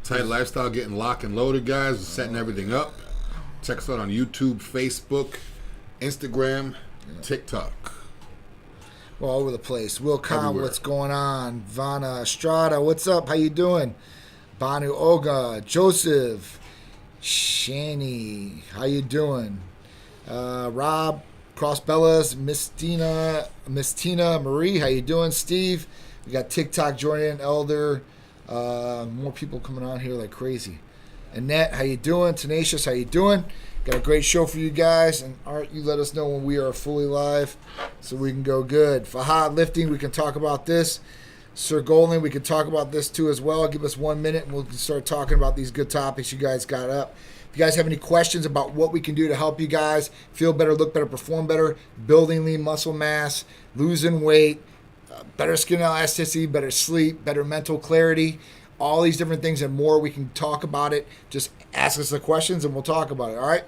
Titan Lifestyle getting locked and loaded, guys. We're setting everything up. Check us out on YouTube, Facebook, Instagram, TikTok. We're all over the place. Will Khan, what's going on? Vanna Estrada, what's up? How you doing? Banu Oga, Joseph, Shani, how you doing? Rob, Cross Bellas, Miss Tina Marie, how you doing? Steve, we got TikTok, Jordan, Elder, more people coming on here like crazy. Annette, how you doing? Tenacious, how you doing? Got a great show for you guys, and Art, you let us know when we are fully live so we can go good. Fahad Lifting, we can talk about this. Sir Golding, we can talk about this too as well. Give us 1 minute and we'll start talking about these good topics you guys got up. If you guys have any questions about what we can do to help you guys feel better, look better, perform better, building lean muscle mass, losing weight, better skin elasticity, better sleep, better mental clarity, all these different things and more, we can talk about it. Just ask us the questions and we'll talk about it, all right?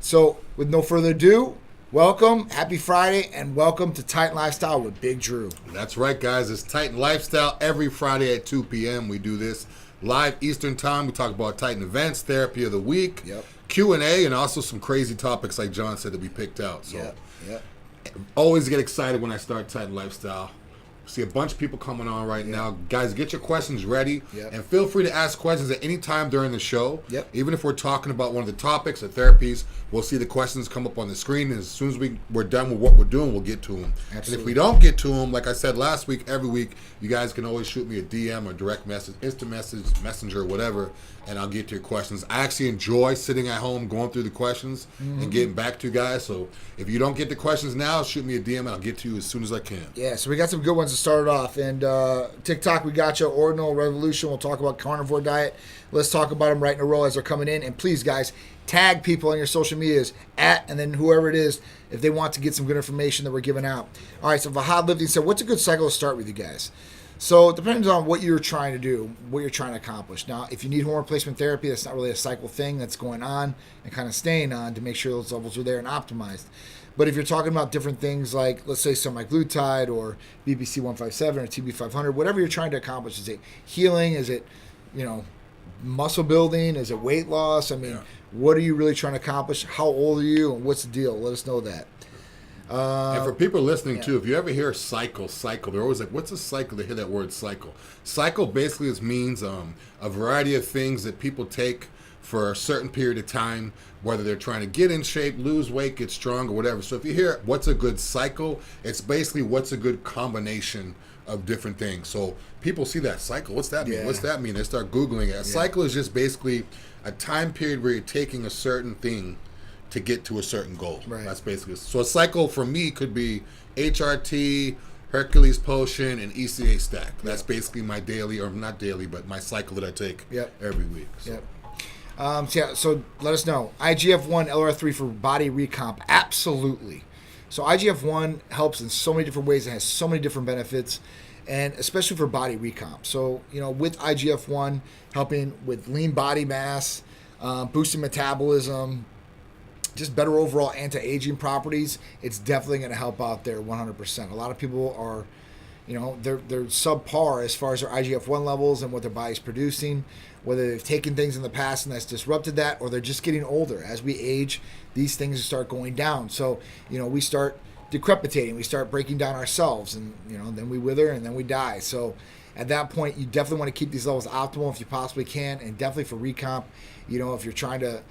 So with no further ado, welcome, happy Friday, and welcome to Titan Lifestyle with Big Dru. That's right, guys. It's Titan Lifestyle every Friday at 2 p.m. We do this live Eastern time. We talk about Titan events, therapy of the week, Q&A, and also some crazy topics like John said that we picked out. So always get excited when I start Titan Lifestyle. See a bunch of people coming on right now. Guys, get your questions ready. And feel free to ask questions at any time during the show. Even if we're talking about one of the topics or therapies, we'll see the questions come up on the screen. And as soon as we're done with what we're doing, we'll get to them. And if we don't get to them, like I said last week, every week, you guys can always shoot me a DM or direct message, instant message, messenger, whatever, and I'll get to your questions. I actually enjoy sitting at home, going through the questions and getting back to you guys. So if you don't get the questions now, shoot me a DM and I'll get to you as soon as I can. Yeah, so we got some good ones to start it off. And TikTok, we got you. Ordinal Revolution, we'll talk about carnivore diet. Let's talk about them right in a row as they're coming in. And please, guys, tag people on your social medias at, and then whoever it is, if they want to get some good information that we're giving out. All right, so Fahad Lifting said, what's a good cycle to start with you guys? So it depends on what you're trying to do, what you're trying to accomplish. Now, if you need hormone replacement therapy, that's not really a cycle thing that's going on and kind of staying on to make sure those levels are there and optimized. But if you're talking about different things like, let's say, semaglutide or BBC 157 or TB 500, whatever you're trying to accomplish, is it healing? Is it, muscle building? Is it weight loss? I mean, what are you really trying to accomplish? How old are you? And what's the deal? Let us know that. And for people listening too, if you ever hear cycle, they're always like, what's a cycle? They hear that word cycle. Cycle basically means a variety of things that people take for a certain period of time, whether they're trying to get in shape, lose weight, get strong, or whatever. So if you hear what's a good cycle, it's basically what's a good combination of different things. So people see that cycle. What's that mean? What's that mean? They start Googling it. A cycle is just basically a time period where you're taking a certain thing to get to a certain goal. That's basically so. A cycle for me could be HRT, Hercules Potion, and ECA stack. That's basically my daily, or not daily, but my cycle that I take every week. So. So let us know. IGF-1, LR3 for body recomp. Absolutely. So IGF-1 helps in so many different ways and has so many different benefits, and especially for body recomp. So, with IGF-1 helping with lean body mass, boosting metabolism, just better overall anti-aging properties, it's definitely going to help out there 100%. A lot of people are, they're subpar as far as their IGF-1 levels and what their body's producing, whether they've taken things in the past and that's disrupted that, or they're just getting older. As we age, these things start going down. So, we start decrepitating, we start breaking down ourselves, and, then we wither and then we die. So at that point, you definitely want to keep these levels optimal if you possibly can, and definitely for recomp, if you're trying to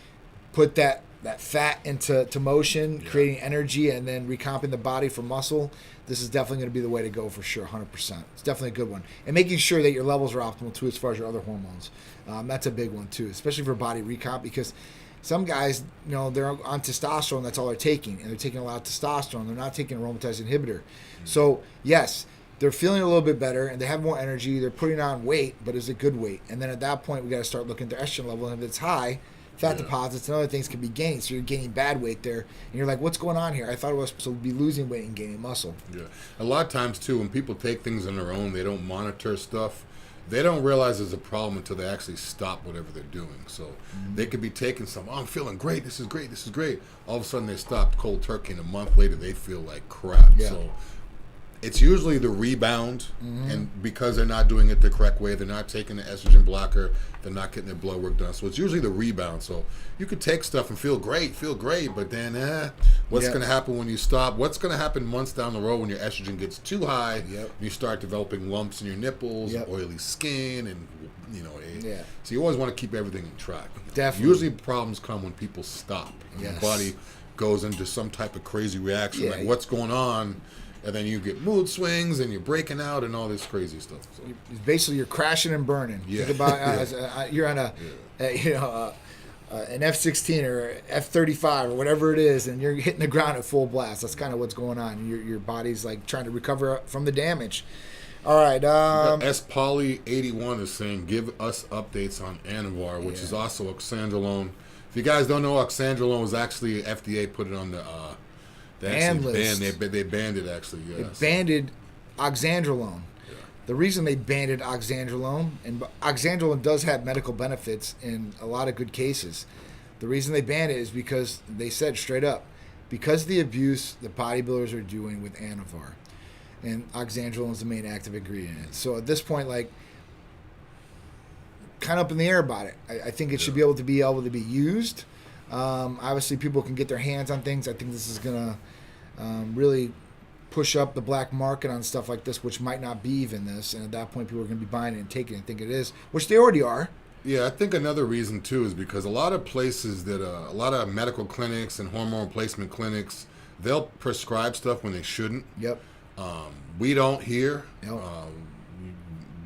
put that fat into motion, creating energy, and then recomping the body for muscle, this is definitely going to be the way to go for sure, 100%. It's definitely a good one. And making sure that your levels are optimal too as far as your other hormones. That's a big one too, especially for body recomp, because some guys, they're on testosterone, that's all they're taking, and they're taking a lot of testosterone. They're not taking a aromatase inhibitor. So yes, they're feeling a little bit better and they have more energy, they're putting on weight, but is it good weight? And then at that point, we got to start looking at their estrogen level, and if it's high, fat deposits and other things can be gained, so you're gaining bad weight there, and you're like, what's going on here? I thought I was supposed to be losing weight and gaining muscle. A lot of times too, when people take things on their own, they don't monitor stuff, they don't realize there's a problem until they actually stop whatever they're doing. So they could be taking some, I'm feeling great, this is great. All of a sudden they stop cold turkey, and a month later they feel like crap. So it's usually the rebound, and because they're not doing it the correct way, they're not taking the estrogen blocker, they're not getting their blood work done. So it's usually the rebound. So you could take stuff and feel great, but then what's going to happen when you stop? What's going to happen months down the road when your estrogen gets too high? And you start developing lumps in your nipples, oily skin, and so you always want to keep everything in track. Definitely. Usually problems come when people stop. Your body goes into some type of crazy reaction, like what's going on? And then you get mood swings, and you're breaking out, and all this crazy stuff. So. Basically, you're crashing and burning. Think about you're on an F-16 or F-35 or whatever it is, and you're hitting the ground at full blast. That's kind of what's going on. Your body's like trying to recover from the damage. All right. S Poly 81 is saying, give us updates on Anavar, which is also oxandrolone. If you guys don't know, oxandrolone was actually FDA put it on the. They banned it, actually, yes. They banned oxandrolone. Yeah. The reason they banned oxandrolone, and oxandrolone does have medical benefits in a lot of good cases. The reason they banned it is because they said straight up, because of the abuse the bodybuilders are doing with Anavar. And oxandrolone is the main active ingredient. So at this point, like, kind of up in the air about it. I think it should be able to be used. Obviously, people can get their hands on things. I think this is going to really push up the black market on stuff like this, which might not be even this. And at that point, people are going to be buying it and taking it and think it is, which they already are. Yeah, I think another reason, too, is because a lot of places that, a lot of medical clinics and hormone replacement clinics, they'll prescribe stuff when they shouldn't. Yep. We don't here. Nope.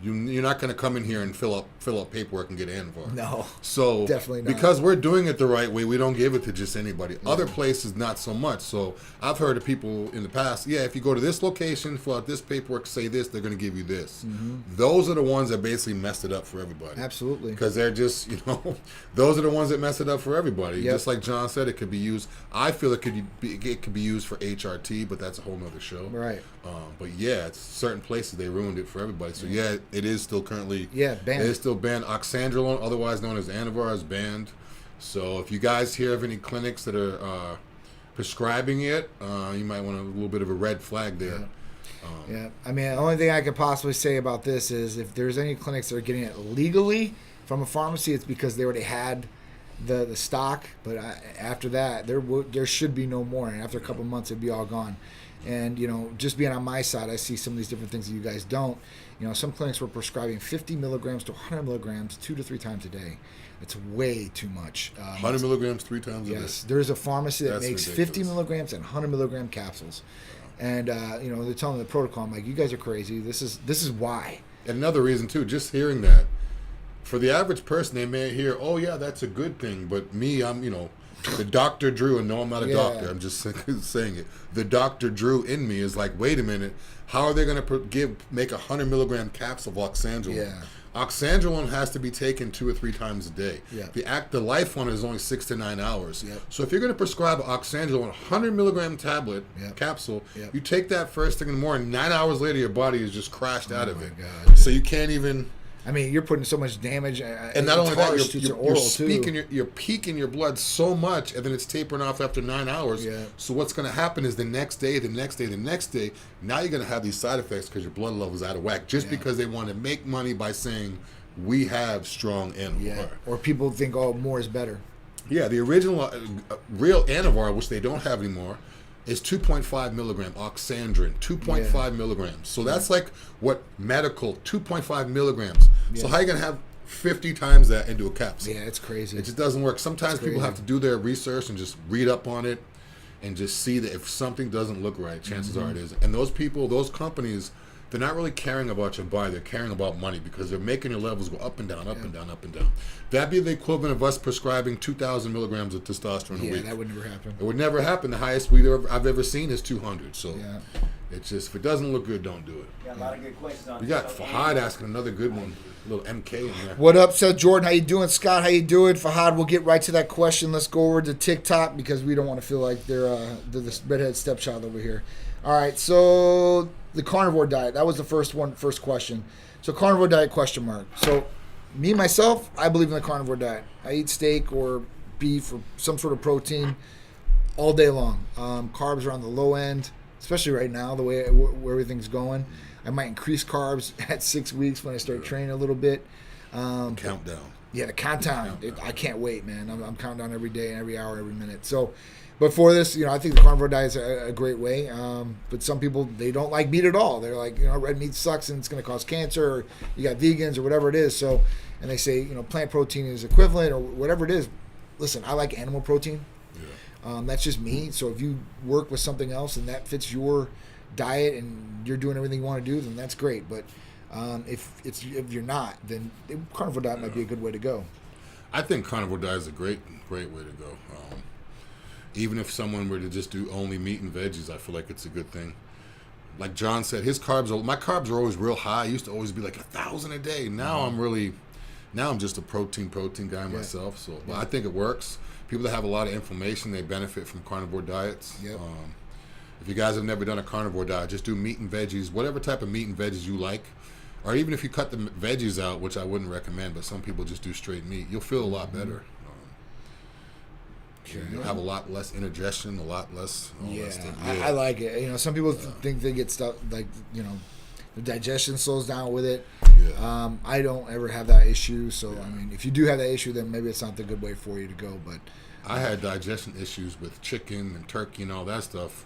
You're not going to come in here and fill up paperwork and get Anavar. No, so definitely not. Because we're doing it the right way, we don't give it to just anybody. Yeah. Other places, not so much. So I've heard of people in the past, if you go to this location, fill out this paperwork, say this, they're going to give you this. Those are the ones that basically messed it up for everybody. Absolutely. Because they're just, those are the ones that mess it up for everybody. Just like John said, it could be used. I feel it could be used for HRT, but that's a whole nother show. Right. But it's certain places they ruined it for everybody. So it is still currently banned. It is still banned. Oxandrolone, otherwise known as Anavar, is banned. So if you guys hear of any clinics that are prescribing it, you might want a little bit of a red flag there. I mean, the only thing I could possibly say about this is if there's any clinics that are getting it legally from a pharmacy, it's because they already had the stock. But after that, there should be no more. And after a couple months, it'd be all gone. And, just being on my side, I see some of these different things that you guys don't. Some clinics were prescribing 50 milligrams to 100 milligrams 2 to 3 times a day. It's way too much. 100 milligrams 3 times a day? Yes. There's a pharmacy that makes ridiculous. 50 milligrams and 100 milligram capsules. And, they're telling the protocol, I'm like, you guys are crazy. This is why. And another reason, too, just hearing that, for the average person, they may hear, oh, yeah, that's a good thing. But me, I'm, the Dr. Drew, and no, I'm not a doctor. I'm just saying it. The Dr. Drew in me is like, wait a minute. How are they going to make a 100 milligram capsule of oxandrolone? Yeah. Oxandrolone has to be taken 2 or 3 times a day. Yeah. The life one is only 6 to 9 hours. Yep. So if you're going to prescribe oxandrolone, 100 milligram tablet capsule, you take that first thing in the morning. 9 hours later, your body is just crashed out of it. God. So you can't even. I mean, you're putting so much damage. And not only that, you're peaking your blood so much, and then it's tapering off after 9 hours. Yeah. So what's going to happen is the next day, now you're going to have these side effects because your blood level is out of whack, just because they want to make money by saying, we have strong Anavar. Yeah. Or people think, more is better. Yeah, the original, real Anavar, which they don't have anymore, is 2.5 milligram oxandrin, 2.5 milligrams. So that's like what medical, 2.5 milligrams. So how are you going to have 50 times that into a capsule? Yeah, it's crazy. It just doesn't work. Sometimes people have to do their research and just read up on it and just see that if something doesn't look right, chances are it is. And those people, those companies, they're not really caring about your body. They're caring about money because they're making your levels go up and down, up and down, up and down. That'd be the equivalent of us prescribing 2,000 milligrams of testosterone a week. Yeah, that would never happen. It would never happen. The highest I've ever seen is 200. So it's just, if it doesn't look good, don't do it. Got a lot of good questions on. We got Fahad asking another good one. A little MK in there. What up, Seth Jordan? How you doing? Scott, how you doing? Fahad, we'll get right to that question. Let's go over to TikTok because we don't want to feel like they're the redhead stepchild over here. All right, so the carnivore diet. That was the first question. So carnivore diet, question mark. So me, myself, I believe in the carnivore diet. I eat steak or beef or some sort of protein all day long. Carbs are on the low end. especially right now, the way where everything's going. I might increase carbs at 6 weeks when I start training a little bit. Countdown. Yeah, the countdown. I can't wait, man. I'm counting down every day, every hour, every minute. So, but for this, I think the carnivore diet is a great way. But some people, they don't like meat at all. They're like, red meat sucks and it's going to cause cancer. Or you got vegans or whatever it is. So, and they say, plant protein is equivalent or whatever it is. Listen, I like animal protein. Yeah. That's just me. So if you work with something else and that fits your diet and you're doing everything you want to do, then that's great. But if you're not, then carnivore diet might be a good way to go. I think carnivore diet is a great way to go. Even if someone were to just do only meat and veggies, I feel like it's a good thing. Like John said, my carbs are always real high. I used to always be like 1,000 a day. Now I'm just a protein guy myself. So but I think it works. People that have a lot of inflammation, they benefit from carnivore diets. Yep. If you guys have never done a carnivore diet, just do meat and veggies, whatever type of meat and veggies you like. Or even if you cut the veggies out, which I wouldn't recommend, but some people just do straight meat, you'll feel a lot better. You'll have a lot less indigestion, a lot less. I like it. Some people think they get stuff like the digestion slows down with it. Yeah. I don't ever have that issue. So I mean, if you do have that issue, then maybe it's not the good way for you to go. But I had digestion issues with chicken and turkey and all that stuff.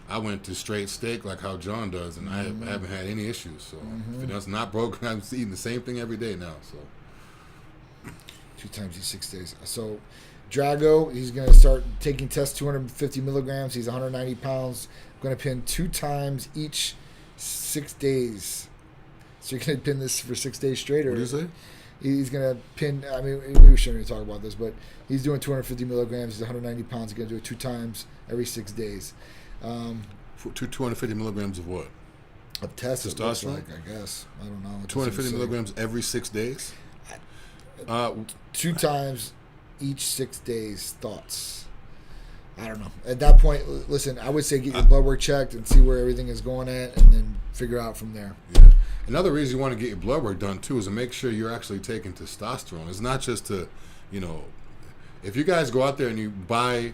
I went to straight steak like how John does, and I haven't had any issues. So if it's not broken, I'm eating the same thing every day now. So 2 times in 6 days. So Drago, he's going to start taking tests, 250 milligrams. He's 190 pounds. I'm going to pin 2 times each 6 days. So you're going to pin this for 6 days straight? Or what do you say? He's going to pin, I mean, we shouldn't even talk about this, but he's doing 250 milligrams. He's 190 pounds. He's going to do it 2 times every 6 days. 250 milligrams of what? Of testosterone, I guess. I don't know. 250 milligrams every 6 days? 2 times each 6 days. Thoughts? I don't know. At that point, listen, I would say get your blood work checked and see where everything is going at, and then figure out from there. Yeah. Another reason you want to get your blood work done too is to make sure you're actually taking testosterone. It's not just to, if you guys go out there and you buy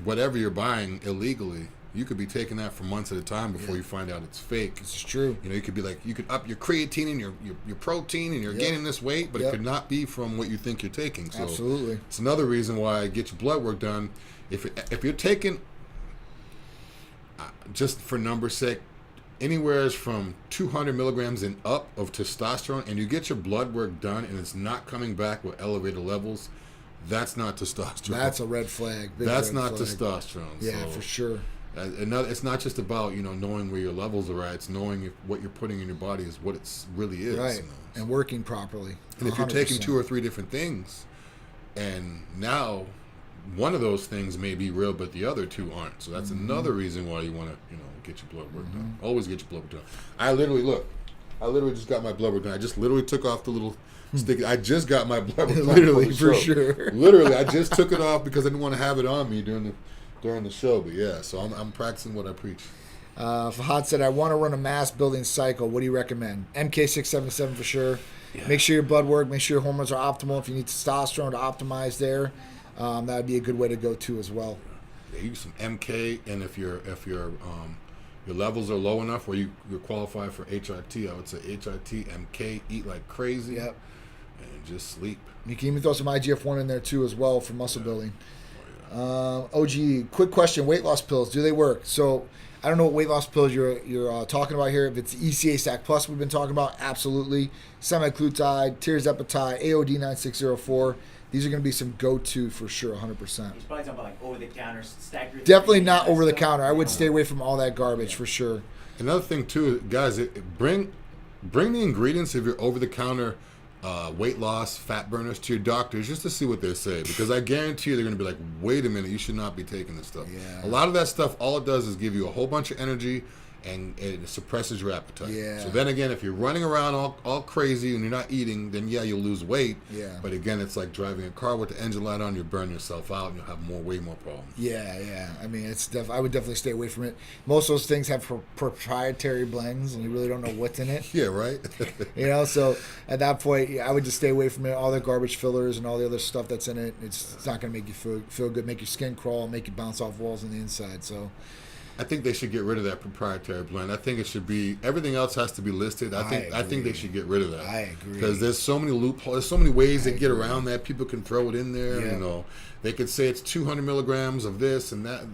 whatever you're buying illegally, you could be taking that for months at a time before you find out it's fake. It's true. You could be like, you could up your creatine and your protein and you're gaining this weight, but it could not be from what you think you're taking. So absolutely. It's another reason why get your blood work done. If you're taking, just for number's sake, anywhere from 200 milligrams and up of testosterone, and you get your blood work done and it's not coming back with elevated levels, that's not testosterone. That's a red flag. That's not testosterone. Yeah, for sure. It's not just about knowing where your levels are at. It's knowing if what you're putting in your body is what it really is. Right, and working properly. And if you're taking 2 or 3 different things, and now one of those things may be real, but the other 2 aren't. So that's another reason why you want to get your blood work done. Always get your blood work done. I literally just got my blood work done. I just literally took off the little stick. I just got my blood work done. Literally, for sure. Literally, I just took it off because I didn't want to have it on me during the show. But yeah, so I'm practicing what I preach. Fahad said, I want to run a mass building cycle. What do you recommend? MK677 for sure. Yeah. Make sure your blood work, make sure your hormones are optimal. If you need testosterone to optimize there, that would be a good way to go too as well. Yeah, use some MK, and if your levels are low enough where you qualify for HRT, I would say HRT, MK, eat like crazy, and just sleep. You can even throw some IGF-1 in there too as well for muscle building. OG, quick question: weight loss pills, do they work? So I don't know what weight loss pills you're talking about here. If it's ECA Stack Plus we've been talking about, absolutely. Semaglutide, tirzepatide, AOD 9604. These are going to be some go-to for sure, 100%. He's probably talking about like over-the-counter stack. Definitely not over-the-counter. I would stay away from all that garbage for sure. Another thing too, guys, bring the ingredients of your over-the-counter weight loss, fat burners to your doctors just to see what they say, because I guarantee you they're going to be like, wait a minute, you should not be taking this stuff. Yeah. A lot of that stuff, all it does is give you a whole bunch of energy and it suppresses your appetite. Yeah. So then again, if you're running around all crazy and you're not eating, then yeah, you'll lose weight. Yeah. But again, it's like driving a car with the engine light on. You burn yourself out and you'll have way more problems. Yeah. I mean, I would definitely stay away from it. Most of those things have proprietary blends, and you really don't know what's in it. Yeah, right. So at that point, I would just stay away from it. All the garbage fillers and all the other stuff that's in it, it's not going to make you feel good, make your skin crawl, make you bounce off walls on the inside. So. I think they should get rid of that proprietary blend. I think it should be, everything else has to be listed. I think they should get rid of that. I agree. Because there's so many loopholes, there's so many ways to get around that. People can throw it in there. Yeah. You know, they could say it's 200 milligrams of this and that.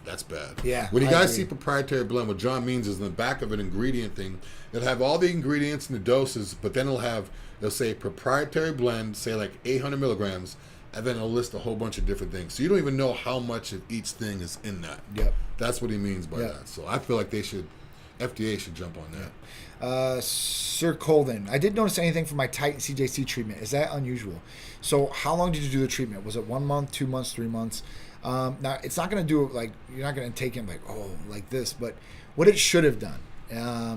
That's bad. Yeah, When you I guys agree. see proprietary blend, what John means is in the back of an ingredient thing, it'll have all the ingredients and the doses, but then they'll say proprietary blend, say like 800 milligrams, and then it'll list a whole bunch of different things. So you don't even know how much of each thing is in that. Yep. That's what he means by Yep. that. So I feel like FDA should jump on that. Sir Colden, I didn't notice anything from my Titan CJC treatment. Is that unusual? So how long did you do the treatment? Was it 1 month, 2 months, 3 months? Now, it's not going to do it like, you're not going to take him like this, but what it should have done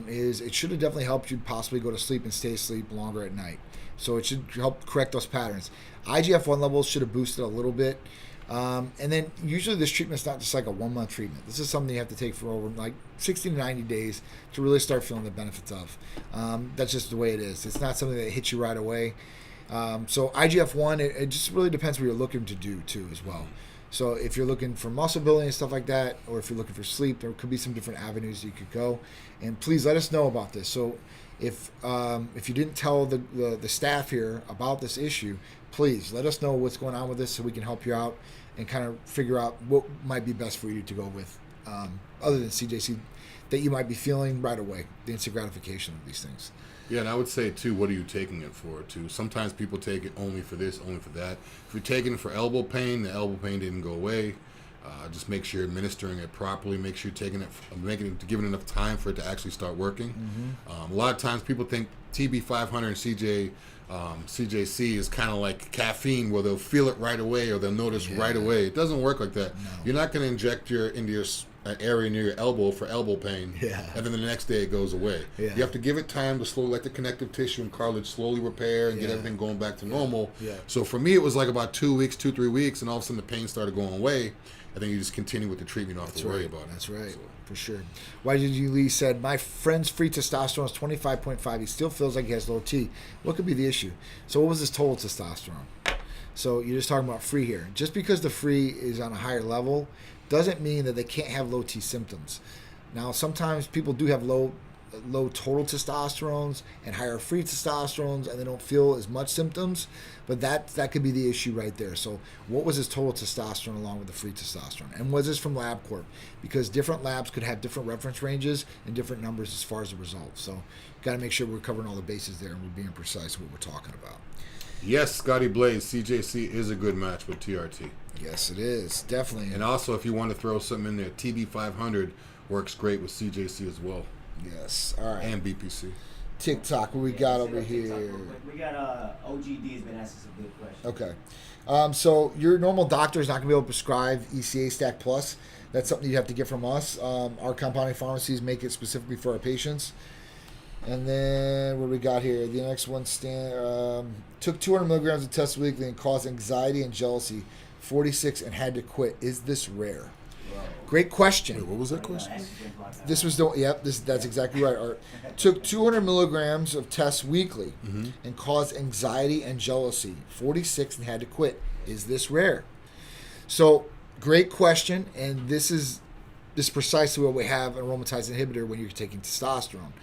is it should have definitely helped you possibly go to sleep and stay asleep longer at night. So it should help correct those patterns. IGF-1 levels should have boosted a little bit. And then usually this treatment's not just like a 1 month treatment. This is something you have to take for over like 60 to 90 days to really start feeling the benefits of. That's just the way it is. It's not something that hits you right away. So IGF-1, it just really depends what you're looking to do too as well. So if you're looking for muscle building and stuff like that, or if you're looking for sleep, there could be some different avenues you could go. And please let us know about this. So if you didn't tell the staff here about this issue, please let us know what's going on with this so we can help you out and kind of figure out what might be best for you to go with, other than CJC, that you might be feeling right away, the instant gratification of these things. Yeah, and I would say, too, what are you taking it for, too? Sometimes people take it only for this, only for that. If you're taking it for elbow pain, the elbow pain didn't go away. Just make sure you're administering it properly. Make sure you're giving enough time for it to actually start working. Mm-hmm. A lot of times people think TB500 and CJC is kind of like caffeine, where they'll feel it right away or they'll notice right away. It doesn't work like that. No. You're not going to inject into your area near your elbow for elbow pain, and then the next day it goes away. You have to give it time to slowly let the connective tissue and cartilage slowly repair and get everything going back to normal. So for me, it was like about 2 weeks, 2-3 weeks, and all of a sudden the pain started going away. And then you just continue with the treatment. You don't have to worry about it. That's right, So. for sure. YGG Lee said, my friend's free testosterone is 25.5. He still feels like he has low T. What could be the issue? So what was his total testosterone? So you're just talking about free here. Just because the free is on a higher level doesn't mean that they can't have low T symptoms. Now, sometimes people do have low total testosterones and higher free testosterones, and they don't feel as much symptoms, but that could be the issue right there. So what was his total testosterone along with the free testosterone? And was this from LabCorp? Because different labs could have different reference ranges and different numbers as far as the results. So got to make sure we're covering all the bases there and we're being precise what we're talking about. Yes, Scotty Blaze, CJC is a good match with TRT. Yes, it is. Definitely. And also, if you want to throw something in there, TB500 works great with CJC as well. Yes. All right. And BPC. TikTok, what we got over here? We got OGD has been asking some good questions. Okay. So your normal doctor is not going to be able to prescribe ECA Stack Plus. That's something you have to get from us. Our compounding pharmacies make it specifically for our patients. And then what do we got here? The next one took 200 milligrams of test weekly and caused anxiety and jealousy. 46 and had to quit. Is this rare? Great question. Wait, what was that question? This was that's exactly right, Art. Took 200 milligrams of tests weekly and caused anxiety and jealousy. 46 and had to quit. Is this rare? So, great question, and this is precisely what we have an aromatase inhibitor when you're taking testosterone.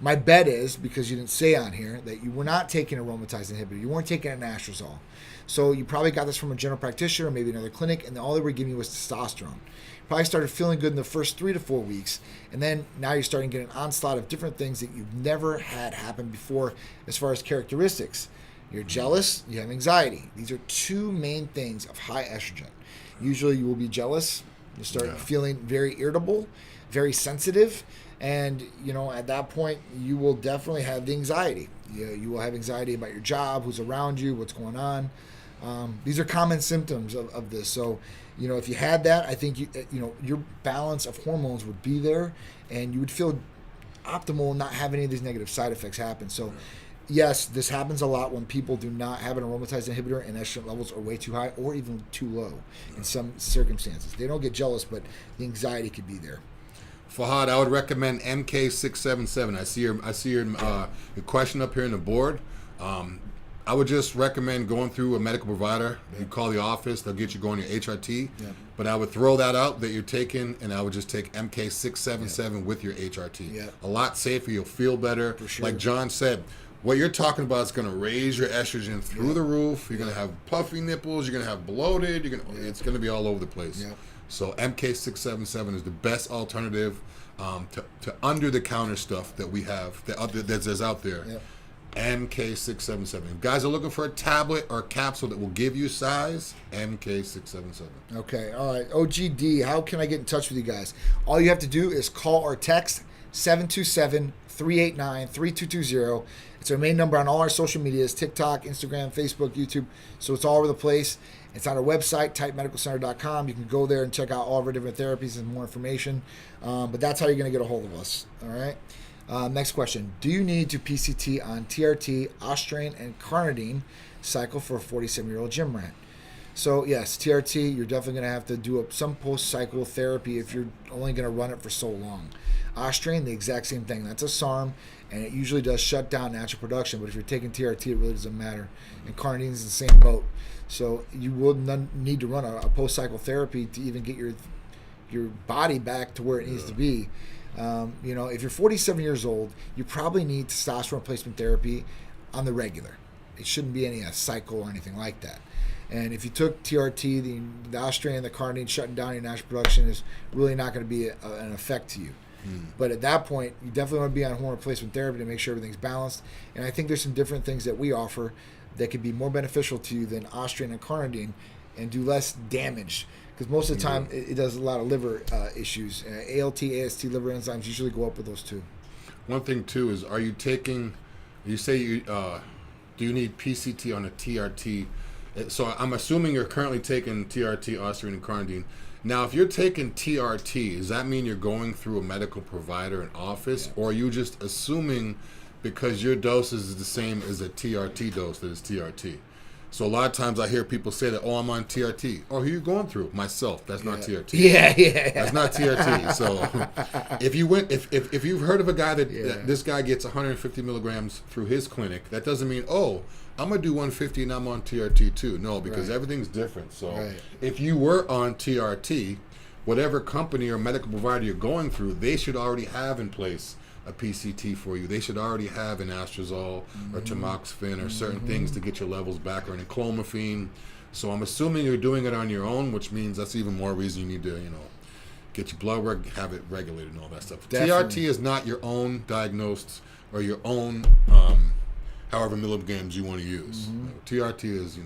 My bet is, because you didn't say on here, that you were not taking an aromatase inhibitor. You weren't taking an anastrozole. So you probably got this from a general practitioner or maybe another clinic, and all they were giving you was testosterone. Probably started feeling good in the first 3 to 4 weeks, and then now you're starting to get an onslaught of different things that you've never had happen before as far as characteristics. You're jealous, you have anxiety. These are two main things of high estrogen. Usually you will be jealous, you start feeling very irritable, very sensitive, and at that point you will definitely have the anxiety. You will have anxiety about your job, who's around you, what's going on. These are common symptoms of this. So, if you had that, I think your balance of hormones would be there, and you would feel optimal and not have any of these negative side effects happen. So, yes, this happens a lot when people do not have an aromatase inhibitor and estrogen levels are way too high or even too low in some circumstances. They don't get jealous, but the anxiety could be there. Fahad, I would recommend MK677. I see your question up here on the board. I would just recommend going through a medical provider. You call the office, they'll get you going your HRT. Yeah. But I would throw that out that you're taking, and I would just take MK677 with your HRT. Yeah. A lot safer. You'll feel better. For sure. Like John said, what you're talking about is going to raise your estrogen through the roof. You're going to have puffy nipples. You're going to have bloated. It's going to be all over the place. Yeah. So MK677 is the best alternative to under-the-counter stuff that we have that's out there. Yeah. MK677. If guys are looking for a tablet or a capsule that will give you size, MK677. Okay, all right. OGD, how can I get in touch with you guys? All you have to do is call or text 727-389-3220. It's our main number on all our social medias, TikTok, Instagram, Facebook, YouTube. So it's all over the place. It's on our website, typemedicalcenter.com. You can go there and check out all of our different therapies and more information. But that's how you're going to get a hold of us, all right? Next question. Do you need to PCT on TRT, Ostraine, and Carnitine cycle for a 47-year-old gym rat? So, yes, TRT, you're definitely going to have to do some post-cycle therapy if you're only going to run it for so long. Ostraine, the exact same thing. That's a SARM, and it usually does shut down natural production. But if you're taking TRT, it really doesn't matter. And Carnitine is the same boat. So you will need to run a post-cycle therapy to even get your body back to where it needs to be. If you're 47 years old, you probably need testosterone replacement therapy on the regular. It shouldn't be any cycle or anything like that. And if you took TRT, the Ostraine and the Carnitine shutting down your natural production is really not going to be an effect to you. But at that point, you definitely want to be on hormone replacement therapy to make sure everything's balanced. And I think there's some different things that we offer that could be more beneficial to you than Ostraine and Carnitine and do less damage. Because most of the time, it does a lot of liver issues. ALT, AST, liver enzymes usually go up with those two. One thing, too, is do you need PCT on a TRT? So I'm assuming you're currently taking TRT, Ostraine, and Carnitine. Now, if you're taking TRT, does that mean you're going through a medical provider in office? Or are you just assuming because your dose is the same as a TRT dose that is TRT? So a lot of times I hear people say that, I'm on TRT. Who are you going through? Myself. That's not TRT. Yeah. That's not TRT. So if you've heard of a guy that this guy gets 150 milligrams through his clinic, that doesn't mean, I'm going to do 150 and I'm on TRT too. No, because everything's different. So if you were on TRT, whatever company or medical provider you're going through, they should already have in place a PCT for you. They should already have an Astrazole or tamoxifen or certain things to get your levels back, or an clomiphene. So I'm assuming you're doing it on your own, which means that's even more reason you need to, get your blood work, have it regulated and all that stuff. Definitely. TRT is not your own diagnosed or your own however milligrams you want to use. TRT is,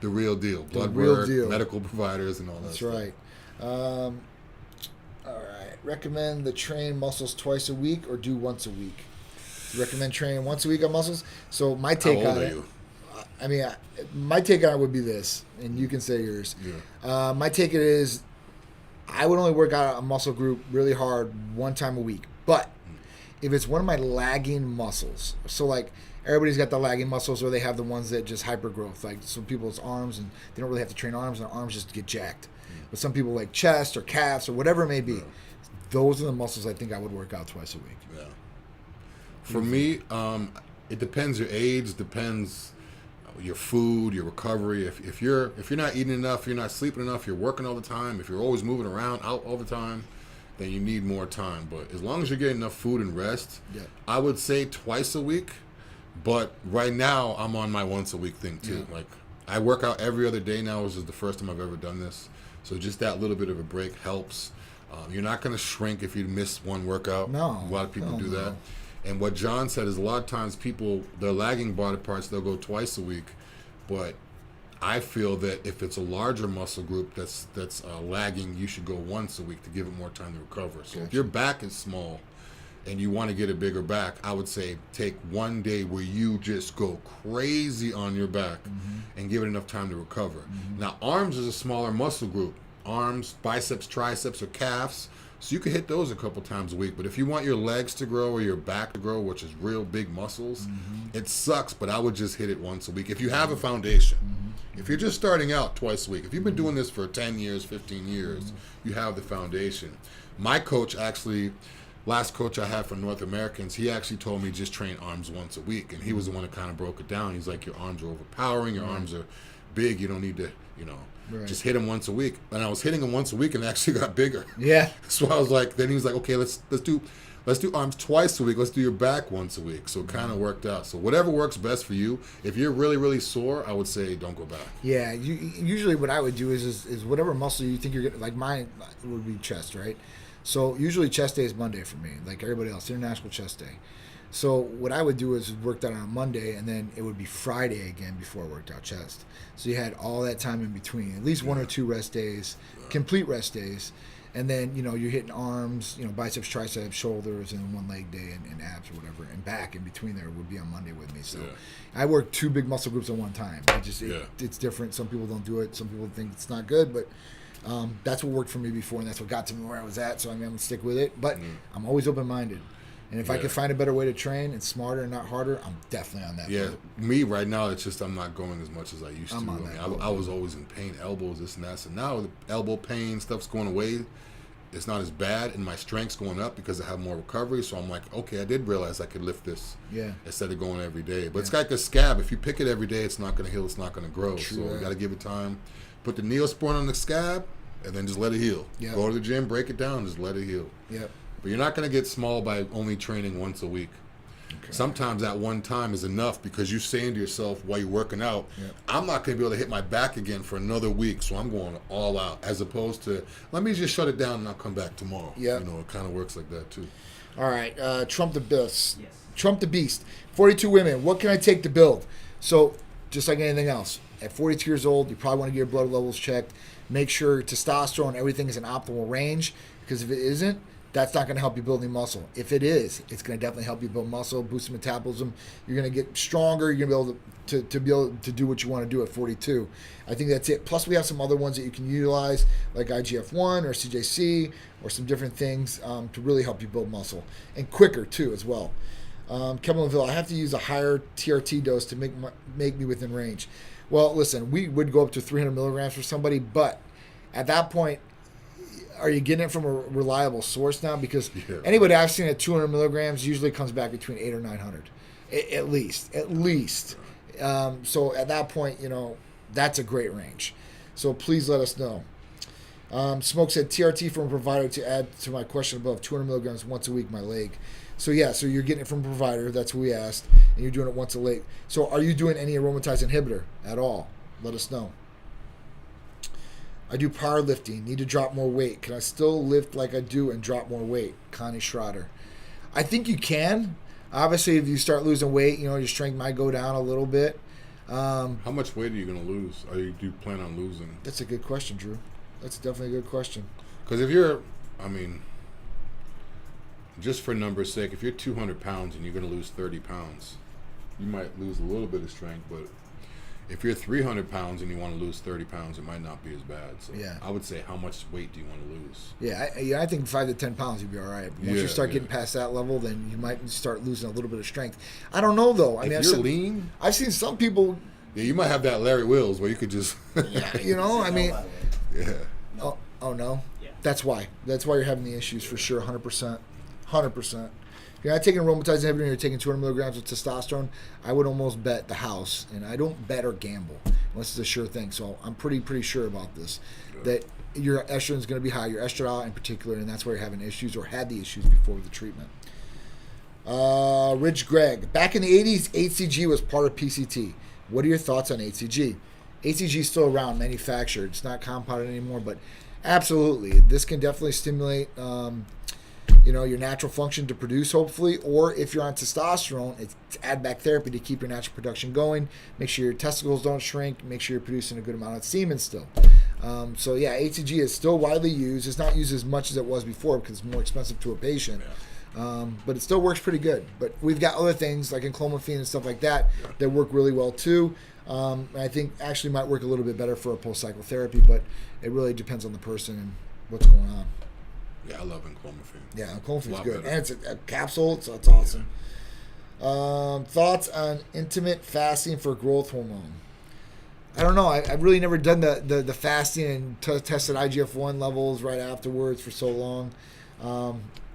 the real deal. Blood work, medical providers and all that stuff. That's right. All right. Recommend the train muscles twice a week or do once a week? Recommend training once a week on muscles? So my take on it. My take on it would be this, and you can say yours. Yeah. My take is I would only work out a muscle group really hard one time a week. But if it's one of my lagging muscles, so like everybody's got the lagging muscles, or they have the ones that just hypergrowth, like some people's arms, and they don't really have to train arms, and their arms just get jacked. But some people like chest or calves or whatever it may be. Those are the muscles I think I would work out twice a week. Yeah. For me, it depends your age, depends your food, your recovery. If you're not eating enough, you're not sleeping enough, you're working all the time, if you're always moving around out all the time, then you need more time. But as long as you're getting enough food and rest, I would say twice a week. But right now, I'm on my once a week thing too. Like I work out every other day now. This is the first time I've ever done this. So just that little bit of a break helps. You're not going to shrink if you miss one workout. No. A lot of people do that. And what John said is a lot of times people, their lagging body parts, they'll go twice a week. But I feel that if it's a larger muscle group that's lagging, you should go once a week to give it more time to recover. So if your back is small and you want to get a bigger back, I would say take one day where you just go crazy on your back and give it enough time to recover. Now, arms is a smaller muscle group. Arms, biceps, triceps, or calves. So you can hit those a couple times a week. But if you want your legs to grow or your back to grow, which is real big muscles, it sucks, but I would just hit it once a week. If you have a foundation, if you're just starting out twice a week, if you've been doing this for 10 years, 15 years, you have the foundation. My coach actually last coach I had for North Americans, he actually told me just train arms once a week, and he was the one that kind of broke it down. He's like, your arms are overpowering, your arms are big, you don't need to, just hit them once a week. And I was hitting them once a week, and they actually got bigger. Yeah. So I was like, then he was like, okay, let's do arms twice a week. Let's do your back once a week. So it kind of worked out. So whatever works best for you. If you're really, really sore, I would say don't go back. Yeah. Usually what I would do is whatever muscle you think you're getting, like mine would be chest, right? So usually chest day is Monday for me, like everybody else, International Chest Day. So what I would do is work that on Monday, and then it would be Friday again before I worked out chest. So you had all that time in between, at least one or two rest days, complete rest days. And then, you're hitting arms, biceps, triceps, shoulders, and one leg day, and abs or whatever. And back in between there would be on Monday with me. So I work 2 big muscle groups at one time. It's different. Some people don't do it. Some people think it's not good. But that's what worked for me before, and that's what got to me where I was at. So I'm going to stick with it. But I'm always open-minded. And if I can find a better way to train and smarter and not harder, I'm definitely on that. Yeah, me right now, it's just I'm not going as much as I used to. I was always in pain, elbows, this and that. So now the elbow pain stuff's going away. It's not as bad, and my strength's going up because I have more recovery. So I'm like, okay, I did realize I could lift this instead of going every day. But it's like a scab. If you pick it every day, it's not going to heal. It's not going to grow. True, so you got to give it time. Put the Neosporin on the scab, and then just let it heal. Yep. Go to the gym, break it down, just let it heal. Yep. But you're not going to get small by only training once a week. Okay. Sometimes that one time is enough because you're saying to yourself while you're working out, I'm not going to be able to hit my back again for another week, so I'm going all out, as opposed to, let me just shut it down and I'll come back tomorrow. Yep. It kind of works like that too. All right, Trump the Beast. Yes. Trump the Beast. 42 women. What can I take to build? So, just like anything else, at 42 years old, you probably want to get your blood levels checked. Make sure testosterone, everything is in optimal range, because if it isn't, that's not going to help you build any muscle. If it is, it's going to definitely help you build muscle, boost metabolism. You're going to get stronger. You're going to be able to do what you want to do at 42. I think that's it. Plus, we have some other ones that you can utilize, like IGF-1 or CJC or some different things to really help you build muscle. And quicker, too, as well. Kevin Laville, I have to use a higher TRT dose to make me within range. Well, listen, we would go up to 300 milligrams for somebody, but at that point, are you getting it from a reliable source now? Because anybody I've seen at 200 milligrams usually comes back between 800 or 900, at least. So at that point, that's a great range. So please let us know. Smoke said TRT from a provider to add to my question above, 200 milligrams once a week, my leg. So so you're getting it from a provider. That's what we asked, and you're doing it once a week. So are you doing any aromatase inhibitor at all? Let us know. I do powerlifting. Need to drop more weight. Can I still lift like I do and drop more weight? Connie Schroeder. I think you can. Obviously, if you start losing weight, your strength might go down a little bit. How much weight are you going to lose? Or do you plan on losing? That's a good question, Drew. That's definitely a good question. Because if you're, just for numbers' sake, if you're 200 pounds and you're going to lose 30 pounds, you might lose a little bit of strength, but if you're 300 pounds and you want to lose 30 pounds, it might not be as bad. So I would say, how much weight do you want to lose? I think 5 to 10 pounds you'd be all right. But once you start getting past that level, then you might start losing a little bit of strength. I don't know, though. If you're lean, I've seen some people. Yeah, you might have that Larry Wills where you could just. Yeah. Oh no. Yeah. That's why you're having the issues for sure. 100%. If you're not taking aromatase inhibitor and you're taking 200 milligrams of testosterone, I would almost bet the house, and I don't bet or gamble unless it's a sure thing. So I'm pretty sure about this, that your estrogen is going to be high, your estradiol in particular, and that's where you're having issues or had the issues before the treatment. Rich Greg, back in the 80s, HCG was part of PCT. What are your thoughts on HCG? HCG is still around, manufactured. It's not compounded anymore, but absolutely, this can definitely stimulate your natural function to produce, hopefully, or if you're on testosterone, it's add back therapy to keep your natural production going. Make sure your testicles don't shrink. Make sure you're producing a good amount of semen still. HCG is still widely used. It's not used as much as it was before because it's more expensive to a patient. But it still works pretty good. But we've got other things like enclomiphene and stuff like that that work really well too. I think actually might work a little bit better for a post-cycle therapy, but it really depends on the person and what's going on. Yeah, I love enclomiphene. Yeah, enclomiphene's good. Better. And it's a capsule, so it's awesome. Thoughts on intermittent fasting for growth hormone? I don't know. I've really never done the fasting and tested IGF-1 levels right afterwards for so long.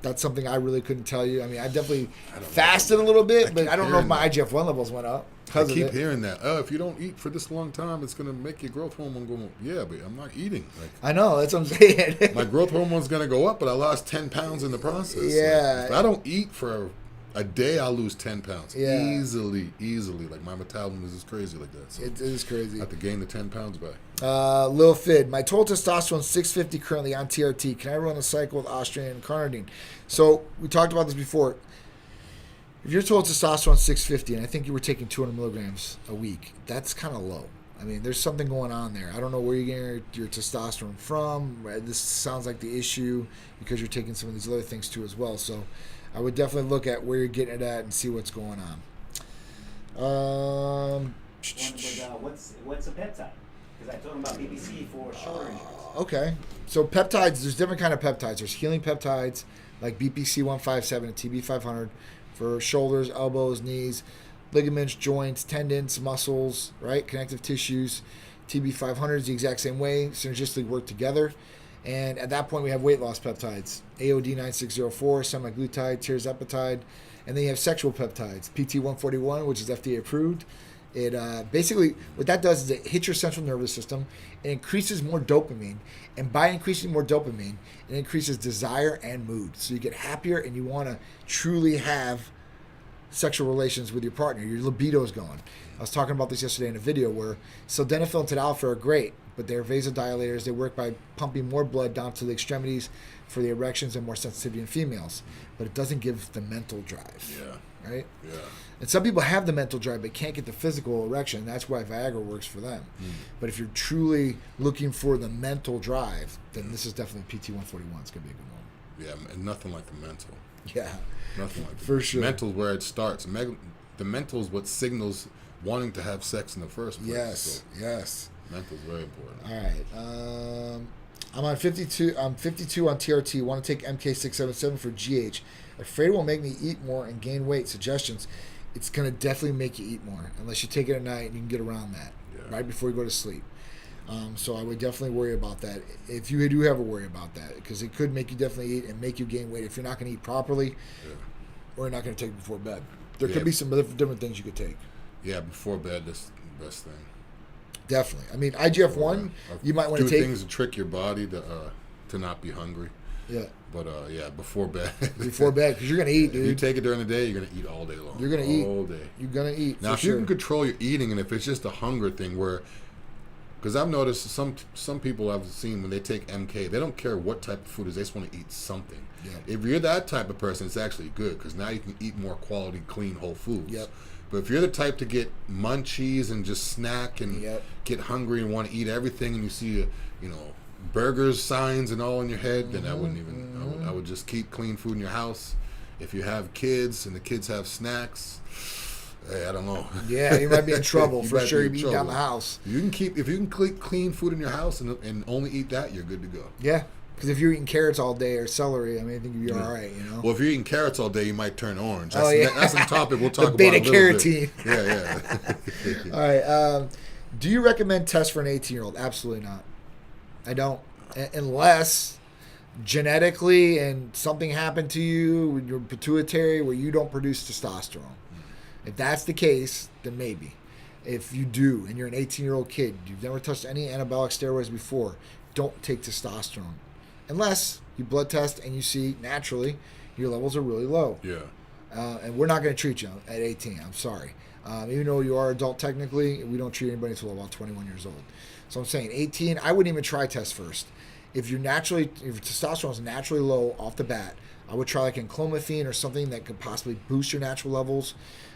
That's something I really couldn't tell you. I mean, I definitely fasted a little bit, but I don't know if my IGF-1 levels went up. I keep hearing that. If you don't eat for this long time, it's going to make your growth hormone go up. Yeah, but I'm not eating. I know. That's what I'm saying. My growth hormone's going to go up, but I lost 10 pounds in the process. Yeah. If I don't eat for a day, I'll lose 10 pounds. Yeah. Easily. Like, my metabolism is just crazy like that. So it is crazy. I have to gain the 10 pounds back. Lil Fid, my total testosterone is 650 currently on TRT. Can I run a cycle with Austrian and carnitine? So, we talked about this before. If your total testosterone is 650, and I think you were taking 200 milligrams a week, that's kind of low. I mean, there's something going on there. I don't know where you're getting your testosterone from. This sounds like the issue because you're taking some of these other things too as well. So I would definitely look at where you're getting it at and see what's going on. What's a peptide? Because I told him about BBC for shoulder injuries. Okay. So peptides, there's different kind of peptides. There's healing peptides like BPC 157 and TB 500 for shoulders, elbows, knees, ligaments, joints, tendons, muscles, right? Connective tissues. TB 500 is the exact same way. Synergistically work together. And at that point, we have weight loss peptides. AOD 9604, semaglutide, tirzepatide. And then you have sexual peptides. PT 141, which is FDA approved. It basically, what that does is it hits your central nervous system. It increases more dopamine. And by increasing more dopamine, it increases desire and mood. So you get happier and you want to truly have sexual relations with your partner. Your libido is going. I was talking about this yesterday in a video where sildenafil and tadalafil are great, but they're vasodilators. They work by pumping more blood down to the extremities for the erections and more sensitivity in females. But it doesn't give the mental drive. Yeah. Right? Yeah. And some people have the mental drive but can't get the physical erection. That's why Viagra works for them. But if you're truly looking for the mental drive, then this is definitely PT 141. It's going to be a good one. Yeah, and nothing like the mental. Yeah. Nothing like for sure. Mental is where it starts. The mental is what signals wanting to have sex in the first place. Yes, yes. Mental is very important. All right. I'm on 52. I'm 52 on TRT. Want to take MK677 for GH. Afraid it will make me eat more and gain weight. Suggestions. It's going to definitely make you eat more unless you take it at night and you can get around that right before you go to sleep. So I would definitely worry about that. If you do have a worry about that, because it could make you definitely eat and make you gain weight if you're not going to eat properly or you're not going to take it before bed. There could be some different things you could take. Yeah, before bed, that's the best thing. Definitely. I mean, IGF-1, you might want to take... Do things to trick your body to not be hungry. Yeah. But, before bed. Before bed, because you're going to eat, dude. If you take it during the day, you're going to eat all day long. You're going to eat. All day. You're going to eat, Now, if you can control your eating, and if it's just a hunger thing where... Because I've noticed some people I've seen when they take MK, they don't care what type of food it is. They just want to eat something. Yeah. If you're that type of person, it's actually good because now you can eat more quality, clean, whole foods. Yep. But if you're the type to get munchies and just snack and get hungry and want to eat everything, and you see, burgers signs and all in your head, then I wouldn't even. I would just keep clean food in your house. If you have kids and the kids have snacks. Hey, I don't know. Yeah, you might be in trouble for sure. You eat down the house. If you can keep clean food in your house and only eat that, you're good to go. Yeah, because if you're eating carrots all day or celery, I mean, I think you'd be all right. Well, if you're eating carrots all day, you might turn orange. That's a topic we'll talk about. Beta carotene. Yeah. All right. Do you recommend tests for an 18-year-old? Absolutely not. I don't, unless genetically and something happened to you with your pituitary where you don't produce testosterone. If that's the case, then maybe. If you do, and you're an 18-year-old kid, you've never touched any anabolic steroids before, don't take testosterone. Unless you blood test and you see, naturally, your levels are really low. Yeah. And we're not going to treat you at 18. I'm sorry. Even though you are adult technically, we don't treat anybody until about 21 years old. So I'm saying 18, I wouldn't even try test first. If your testosterone is naturally low off the bat, I would try like enclomiphene or something that could possibly boost your natural levels.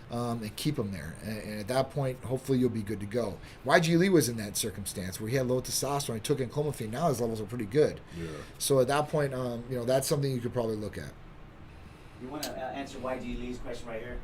And keep them there. And at that point, hopefully you'll be good to go. YG Lee was in that circumstance where he had low testosterone. He took enclomiphene. Now his levels are pretty good. Yeah. So at that point, that's something you could probably look at. You want to answer YG Lee's question right here?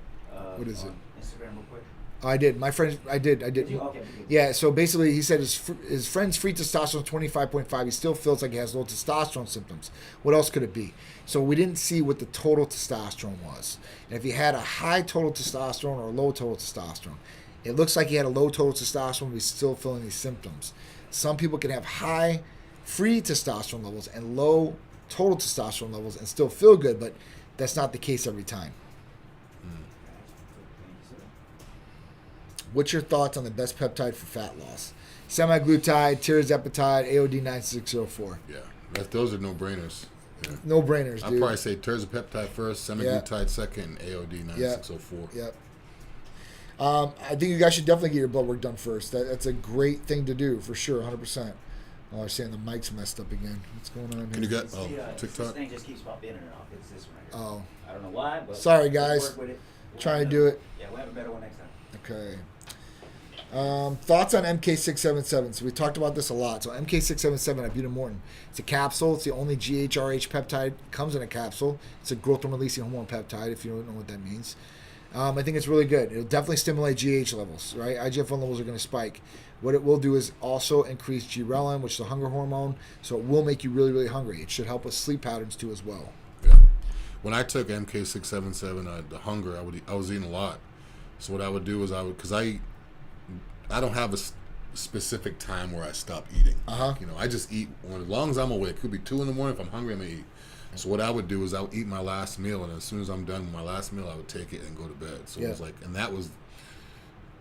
What is it? Instagram real quick. I did. My friend, I did. Okay. Yeah, so basically he said his friend's free testosterone is 25.5. He still feels like he has low testosterone symptoms. What else could it be? So we didn't see what the total testosterone was. And if he had a high total testosterone or a low total testosterone, it looks like he had a low total testosterone, but he's still feeling these symptoms. Some people can have high free testosterone levels and low total testosterone levels and still feel good, but that's not the case every time. What's your thoughts on the best peptide for fat loss? Semaglutide, tirzepatide, AOD 9604. Yeah, those are no-brainers. Yeah. No brainers, dude. I'd probably say tirzepatide first, semaglutide second, AOD 9604. Yep. I think you guys should definitely get your blood work done first. That's a great thing to do, for sure, 100%. Oh, I'm saying the mic's messed up again. What's going on here? Can you get This TikTok? thing just keeps popping in and off. It's this one right here. Oh. I don't know why, but Sorry, guys. we'll work with it. Trying to do it. Yeah, we'll have a better one next time. Okay. Thoughts on MK677? So we talked about this a lot. So MK677 ibutamoren. It's a capsule. It's the only GHRH peptide. Comes in a capsule. It's a growth hormone releasing hormone peptide, if you don't know what that means. I think it's really good. It'll definitely stimulate GH levels, right? IGF-1 levels are going to spike. What it will do is also increase ghrelin, which is a hunger hormone. So it will make you really, really hungry. It should help with sleep patterns too as well. Yeah. When I took MK677, the hunger, I was eating a lot. So what I would do is because I don't have a specific time where I stop eating. You know, I just eat as long as I'm awake. It could be 2 a.m. If I'm hungry, I'm gonna eat. So what I would do is I would eat my last meal, and as soon as I'm done with my last meal, I would take it and go to bed. So it was like, and that was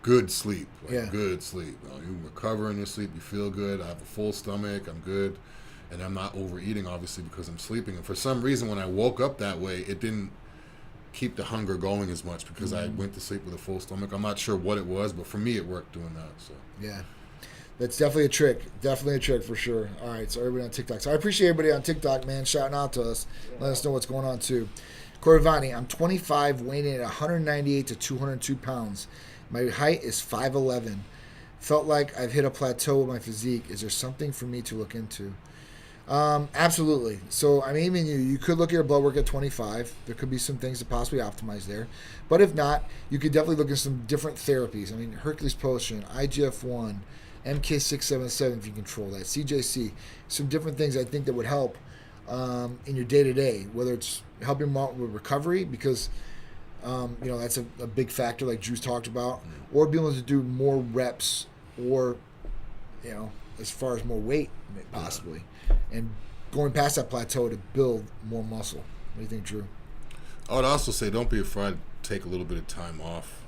good sleep, good sleep. You know, you recover in your sleep, you feel good. I have a full stomach, I'm good, and I'm not overeating, obviously, because I'm sleeping. And for some reason, when I woke up that way, it didn't keep the hunger going as much because I went to sleep with a full stomach. I'm not sure what it was, but for me, it worked doing that. So yeah. That's definitely a trick. Definitely a trick for sure. All right, so everybody on TikTok. So I appreciate everybody on TikTok, man, shouting out to us. Let us know what's going on, too. Corey Vani, I'm 25, weighing in at 198 to 202 pounds. My height is 5'11". Felt like I've hit a plateau with my physique. Is there something for me to look into? Absolutely. So I'm aiming you could look at your blood work at 25. There could be some things to possibly optimize there. But if not, you could definitely look at some different therapies. I mean, Hercules Potion, IGF-1, MK677 if you control that, CJC, some different things I think that would help in your day-to-day, whether it's helping them out with recovery because, that's a big factor like Drew's talked about, or being able to do more reps or, as far as more weight possibly, and going past that plateau to build more muscle. What do you think, Drew? I would also say don't be afraid to take a little bit of time off.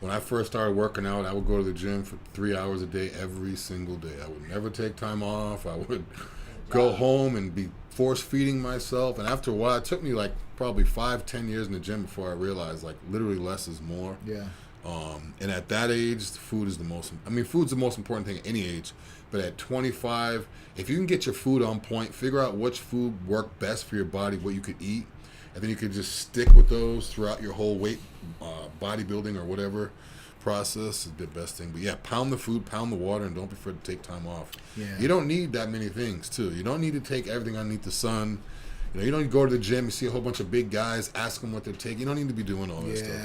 When I first started working out, I would go to the gym for 3 hours a day every single day. I would never take time off. I would go home and be force-feeding myself. And after a while, it took me like probably 5-10 years in the gym before I realized like literally less is more. Yeah. And at that age, food's the most important thing at any age. But at 25, if you can get your food on point, figure out which food worked best for your body, what you could eat, and then you could just stick with those throughout your whole weight bodybuilding or whatever process is the best thing. But yeah, pound the food, pound the water, and don't be afraid to take time off. Yeah. You don't need that many things too. You don't need to take everything underneath the sun. You don't need to go to the gym, you see a whole bunch of big guys, ask them what they're taking. You don't need to be doing all that stuff,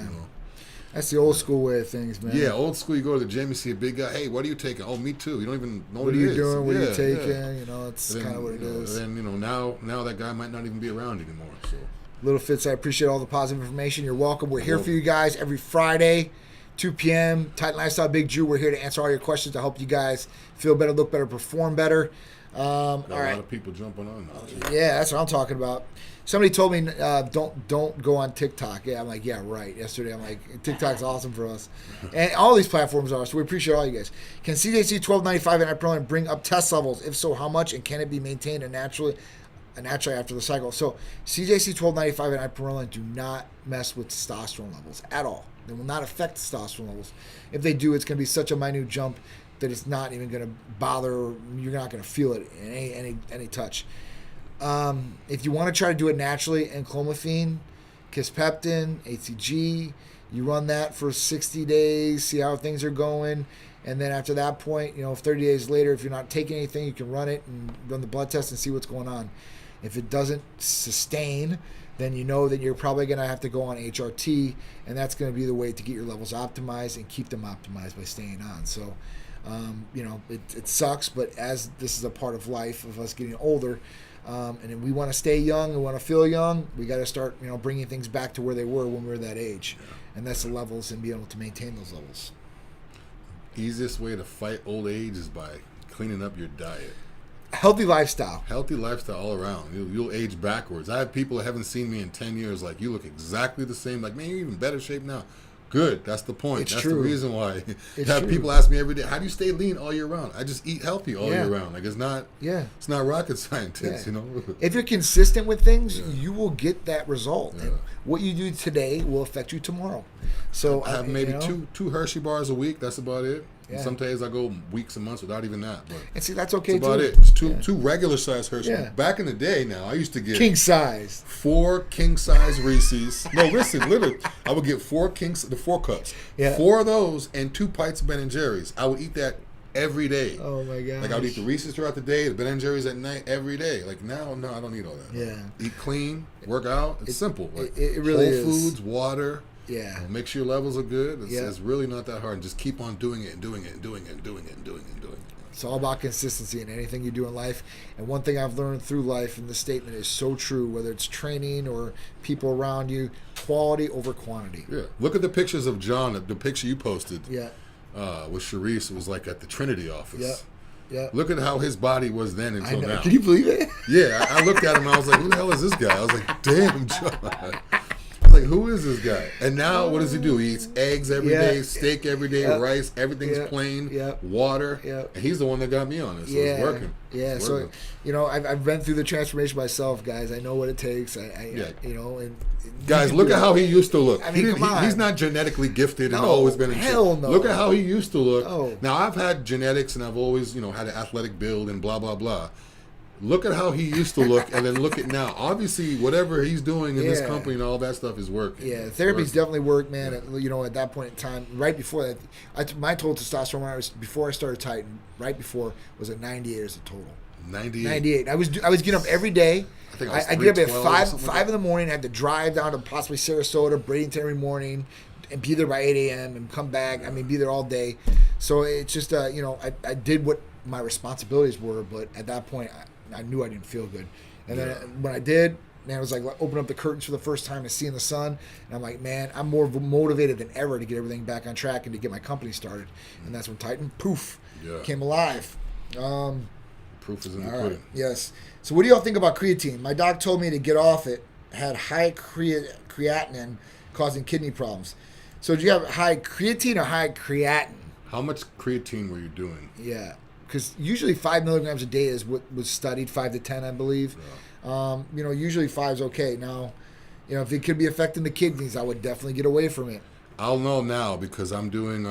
That's the old school way of things, man. Yeah, old school, you go to the gym, you see a big guy, hey, what are you taking? Oh, me too. You don't even know what it is. What are you doing? What are you taking? Yeah. It's kind of what it is. And then, now that guy might not even be around anymore, so. Little Fitz, I appreciate all the positive information. You're welcome. We're here for you guys every Friday, 2 p.m. Titan Lifestyle, Big Dru. We're here to answer all your questions to help you guys feel better, look better, perform better. All right. A lot of people jumping on now. Yeah, that's what I'm talking about. Somebody told me don't go on TikTok. Yeah, I'm like, yeah, right. Yesterday, I'm like, TikTok's awesome for us. And all these platforms are, so we appreciate all you guys. Can CJC 1295 and ipronate bring up test levels? If so, how much? And can it be maintained naturally after the cycle? So CJC 1295 and ipronate do not mess with testosterone levels at all. They will not affect testosterone levels. If they do, it's going to be such a minute jump that it's not even going to bother. You're not going to feel it in any touch. If you want to try to do it naturally, enclomiphene, kisspeptin, HCG, you run that for 60 days, see how things are going, and then after that point, 30 days later, if you're not taking anything, you can run it and run the blood test and see what's going on. If it doesn't sustain, then you know that you're probably going to have to go on HRT, and that's going to be the way to get your levels optimized and keep them optimized by staying on. So, it sucks, but as this is a part of life of us getting older, and if we want to stay young, we want to feel young, we got to start, bringing things back to where they were when we were that age. And that's the levels and being able to maintain those levels. Easiest way to fight old age is by cleaning up your diet. Healthy lifestyle. Healthy lifestyle all around. You'll age backwards. I have people that haven't seen me in 10 years. Like, you look exactly the same. Like, man, you're even better shape now. Good. That's the point. That's true. the reason why. It's Have true. people ask me every day, how do you stay lean all year round? I just eat healthy all year round. Like, it's not rocket scientist, you know? If you're consistent with things, you will get that result. And what you do today will affect you tomorrow. So I have maybe two Hershey bars a week. That's about it. Yeah. And some days I go weeks and months without even that. But and see, that's okay that's about too. it. It's two regular size Hershey. Yeah. Back in the day now, I used to get King size. 4 king size Reese's. No, listen, literally, I would get 4 cups. Yeah. 4 of those and 2 pints of Ben and Jerry's. I would eat that every day. Oh my god. Like, I would eat the Reese's throughout the day, the Ben and Jerry's at night, every day. Like, now, no, I don't need all that. Yeah. Eat clean, work out. It's simple. Like, it really Whole is. Foods, water. Yeah. Make sure your levels are good. It's, Yeah. it's really not that hard. And just keep on doing it and doing it and doing it and doing it and doing it and doing it. It's all about consistency in anything you do in life. And one thing I've learned through life, and this statement is so true, whether it's training or people around you, quality over quantity. Yeah. Look at the pictures of John, the picture you posted Yeah. with Sharice. It was like at the Trinity office. Yeah. Yeah. Look at how his body was then I until know. now. Can you believe it? Yeah, I looked at him and I was like, who the hell is this guy? I was like, damn, John. I was like, who is this guy? And now what does he do? He eats eggs every day, steak every day, rice, everything's plain, water. Yeah. And he's the one that got me on it, so it's working. Yeah, It's so working. I've been through the transformation myself, guys. I know what it takes. And Guys, you look can at do how it. he used to look. I mean, come on. He's not genetically gifted and No, always been in hell shape. no. Look at how he used to look. Oh. Now, I've had genetics and I've always, had an athletic build and blah, blah, blah. Look at how he used to look and then look at now. Obviously, whatever he's doing in this company and all that stuff is working. Yeah, therapy's definitely worked, man. At that point in time, right before that, my total testosterone before I started Titan, right before, was at 98 as a total. 98. I was getting up every day. I think I was I get up at 312 or something 5 in the morning. I had to drive down to possibly Sarasota, Bradenton every morning, and be there by 8 a.m. and come back. I mean, be there all day. So it's just, I did what my responsibilities were, but at that point, I knew I didn't feel good. And then when I did, man, it was like open up the curtains for the first time and seeing the sun. And I'm like, man, I'm more motivated than ever to get everything back on track and to get my company started. And that's when Titan, came alive. Proof is in the All right. pudding. Yes. So what do y'all think about creatine? My doc told me to get off it. Had high creatinine causing kidney problems. So do you have high creatine or high creatinine? How much creatine were you doing? Yeah. Because usually 5 milligrams a day is what was studied, 5 to 10, I believe. Yeah. Usually 5 is okay. Now, if it could be affecting the kidneys, I would definitely get away from it. I'll know now because I'm doing.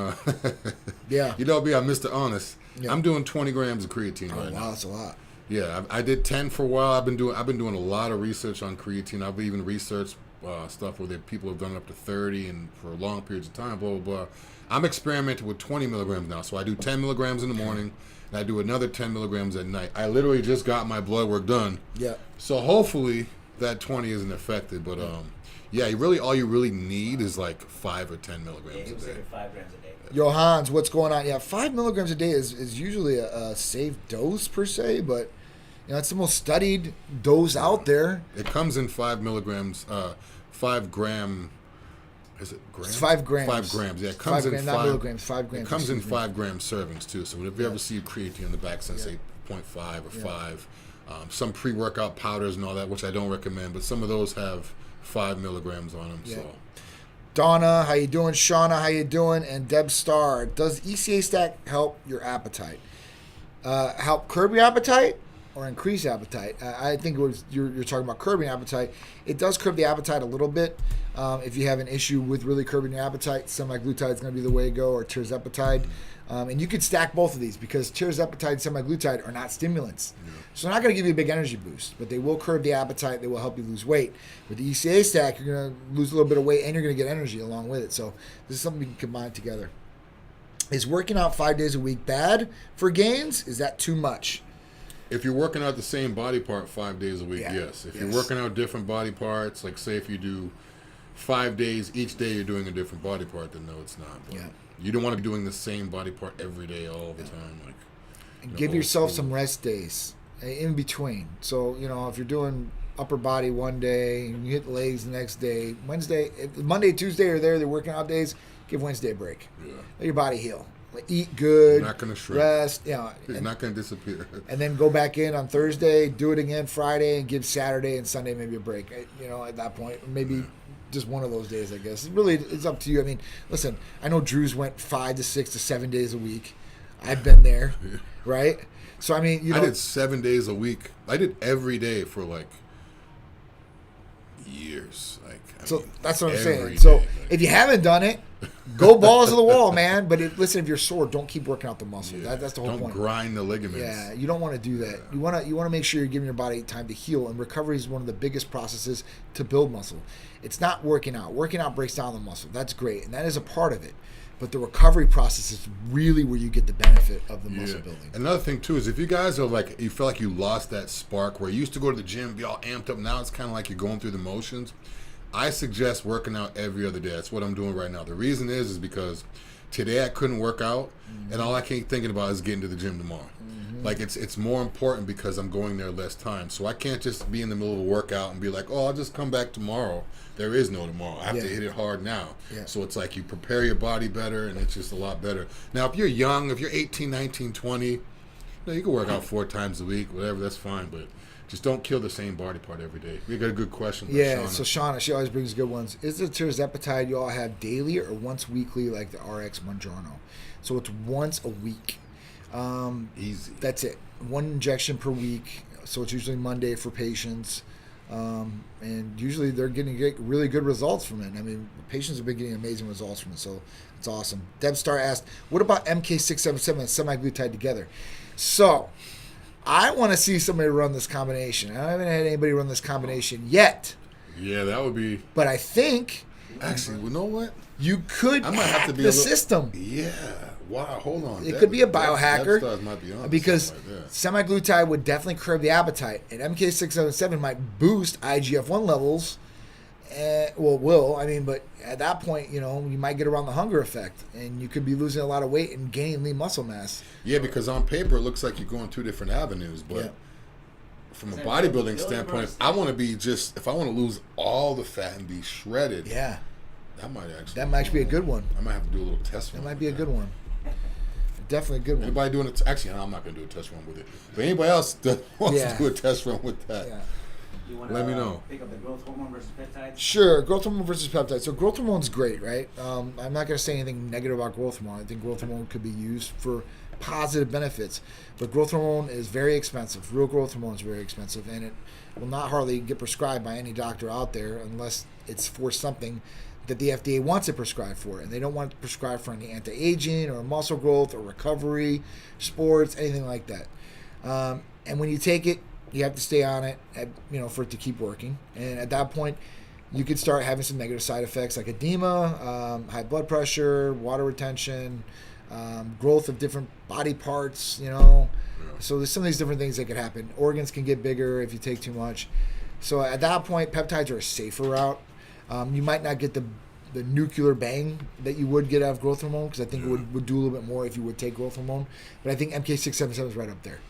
Yeah. I'm Mr. Honest. Yeah. I'm doing 20 grams of creatine right now. Wow, that's a lot. Yeah, I did 10 for a while. I've been doing a lot of research on creatine. I've even researched stuff where people have done up to 30 and for long periods of time. Blah blah blah. I'm experimenting with 20 milligrams now. So I do 10 milligrams in the morning. And I do another 10 milligrams at night. I literally just got my blood work done. Yeah. So hopefully that 20 isn't affected. But all you really need is like 5 or 10 milligrams a day. 5 grams a day. Yo, Hans, what's going on? Yeah, 5 milligrams a day is usually a safe dose per se, but it's the most studied dose out there. It comes in 5 milligrams, 5 gram. Is it grams? It's 5 grams. 5 grams. Yeah, it comes in 5 milligrams. 5 grams. It comes in 5 gram servings too. So if you ever see creatine on the back, say 0.5 or 5, some pre-workout powders and all that, which I don't recommend, but some of those have 5 milligrams on them. Yeah. So. Donna, how you doing? Shauna, how you doing? And Deb Starr, does ECA stack help your appetite? Help curb your appetite or increase appetite? I think you're talking about curbing appetite. It does curb the appetite a little bit. If you have an issue with really curbing your appetite, semaglutide is going to be the way to go, or tirzepatide. And you could stack both of these because tirzepatide and semaglutide are not stimulants. Yeah. So they're not going to give you a big energy boost, but they will curb the appetite. They will help you lose weight. With the ECA stack, you're going to lose a little bit of weight and you're going to get energy along with it. So this is something we can combine together. Is working out 5 days a week bad for gains? Is that too much? If you're working out the same body part 5 days a week, yes. If you're working out different body parts, like say if you do 5 days, each day you're doing a different body part, then no, it's not. But you don't want to be doing the same body part every day all the time. And give yourself some rest days in between. So, if you're doing upper body one day and you hit legs the next day, Monday, Tuesday are they're working out days, give Wednesday a break. Yeah. Let your body heal. Eat good. You're not going to shrink. Rest. It's not going to disappear. And then go back in on Thursday, do it again Friday, and give Saturday and Sunday maybe a break. At that point, maybe just one of those days, I guess. It's up to you. I mean, listen, I know Dru's went 5 to 6 to 7 days a week. I've been there, right? So, I mean, I did 7 days a week. I did every day for years. That's what I'm saying. Day, So if you haven't done it, go balls to the wall, man. But listen, if you're sore, don't keep working out the muscle. Yeah. That's the whole point. Don't grind the ligaments. Yeah, you don't want to do that. You want to make sure you're giving your body time to heal. And recovery is one of the biggest processes to build muscle. It's not working out. Working out breaks down the muscle. That's great, and that is a part of it. But the recovery process is really where you get the benefit of the muscle building. Another thing too is if you guys are you feel like you lost that spark where you used to go to the gym, be all amped up. Now it's kind of like you're going through the motions. I suggest working out every other day. That's what I'm doing right now. The reason is because today I couldn't work out, and all I keep thinking about is getting to the gym tomorrow. It's more important because I'm going there less time. So I can't just be in the middle of a workout and be like, oh, I'll just come back tomorrow. There is no tomorrow. I have to hit it hard now. Yeah. So it's like you prepare your body better, and it's just a lot better. Now, if you're young, if you're 18, 19, 20, you can work out 4 times a week, whatever, that's fine. But just don't kill the same body part every day. We got a good question. Yeah, so Shauna, she always brings good ones. Is the tirzepatide you all have daily or once weekly like the RX Mounjaro? So it's once a week. Easy. That's it. 1 injection per week. So it's usually Monday for patients. And usually they're getting really good results from it. I mean, patients have been getting amazing results from it. So it's awesome. Deb Star asked, what about MK677 and semaglutide together? So I want to see somebody run this combination. I haven't had anybody run this combination yet. Yeah, that would be. But I think. Actually, you know what? You could hack the system. Yeah. Wow, hold on. It could be a biohacker because like semaglutide would definitely curb the appetite, and MK677 might boost IGF-1 levels. But at that point, you might get around the hunger effect, and you could be losing a lot of weight and gaining lean muscle mass. Yeah, because on paper it looks like you're going 2 different avenues, but from a bodybuilding standpoint, if I want to lose all the fat and be shredded, that might be a good one. I might have to do a little test run. That might be a good one. Definitely a good one. Anybody doing it? Actually, I'm not going to do a test run with it. But anybody else that wants to do a test run with that, let me know. Pick up the growth hormone versus peptides? Sure, growth hormone versus peptides. So growth hormone's great, right? I'm not going to say anything negative about growth hormone. I think growth hormone could be used for positive benefits. But growth hormone is very expensive. Real growth hormone is very expensive, and it will not hardly get prescribed by any doctor out there unless it's for something that the FDA wants it prescribed for, and they don't want it prescribed for any anti-aging or muscle growth or recovery, sports, anything like that. And when you take it, you have to stay on it, for it to keep working. And at that point, you could start having some negative side effects like edema, high blood pressure, water retention, growth of different body parts. So there's some of these different things that could happen. Organs can get bigger if you take too much. So at that point, peptides are a safer route. You might not get the nuclear bang that you would get out of growth hormone, because I think it would do a little bit more if you would take growth hormone. But I think MK677 is right up there.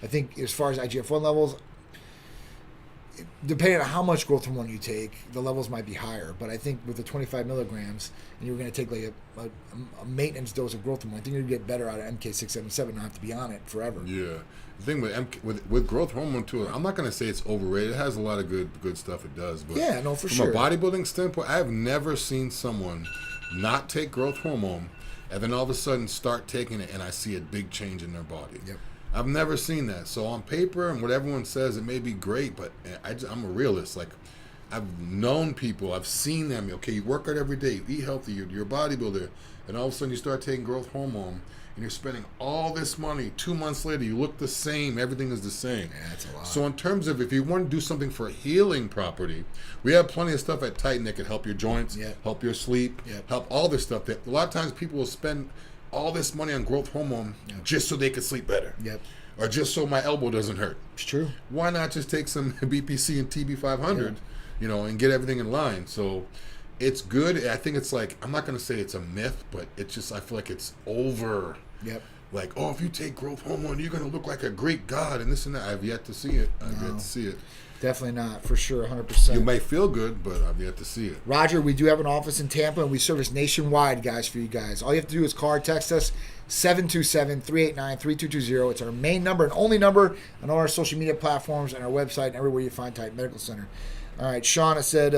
I think as far as IGF-1 levels, depending on how much growth hormone you take, the levels might be higher. But I think with the 25 milligrams, and you're going to take like a maintenance dose of growth hormone, I think you're going to get better out of MK677 and not have to be on it forever. Yeah. The thing with growth hormone too, I'm not going to say it's overrated. It has a lot of good stuff it does. But for from sure. a bodybuilding standpoint, I have never seen someone not take growth hormone and then all of a sudden start taking it and I see a big change in their body. Yep. I've never seen that. So on paper and what everyone says, it may be great, but I'm a realist. Like, I've known people, I've seen them. Okay, you work out every day, you eat healthy, you're a bodybuilder, and all of a sudden you start taking growth hormone, and you're spending all this money. 2 months later, you look the same. Everything is the same. Yeah, that's a lot. So in terms of if you want to do something for healing property, we have plenty of stuff at Titan that can help your joints, help your sleep, help all this stuff. That a lot of times people will spend all this money on growth hormone just so they can sleep better. Or just so my elbow doesn't hurt. It's true. Why not just take some BPC and TB500, and get everything in line? So it's good. I think it's like, I'm not going to say it's a myth, but it's just, I feel like it's over. Like, if you take growth hormone, you're going to look like a Greek god and this and that. I've yet to see it. Definitely not, for sure, 100%. You may feel good, but I've yet to see it. Roger, we do have an office in Tampa, and we service nationwide, guys, for you guys. All you have to do is call or text us, 727-389-3220. It's our main number and only number on all our social media platforms and our website and everywhere you find Titan Medical Center. All right, Shauna said,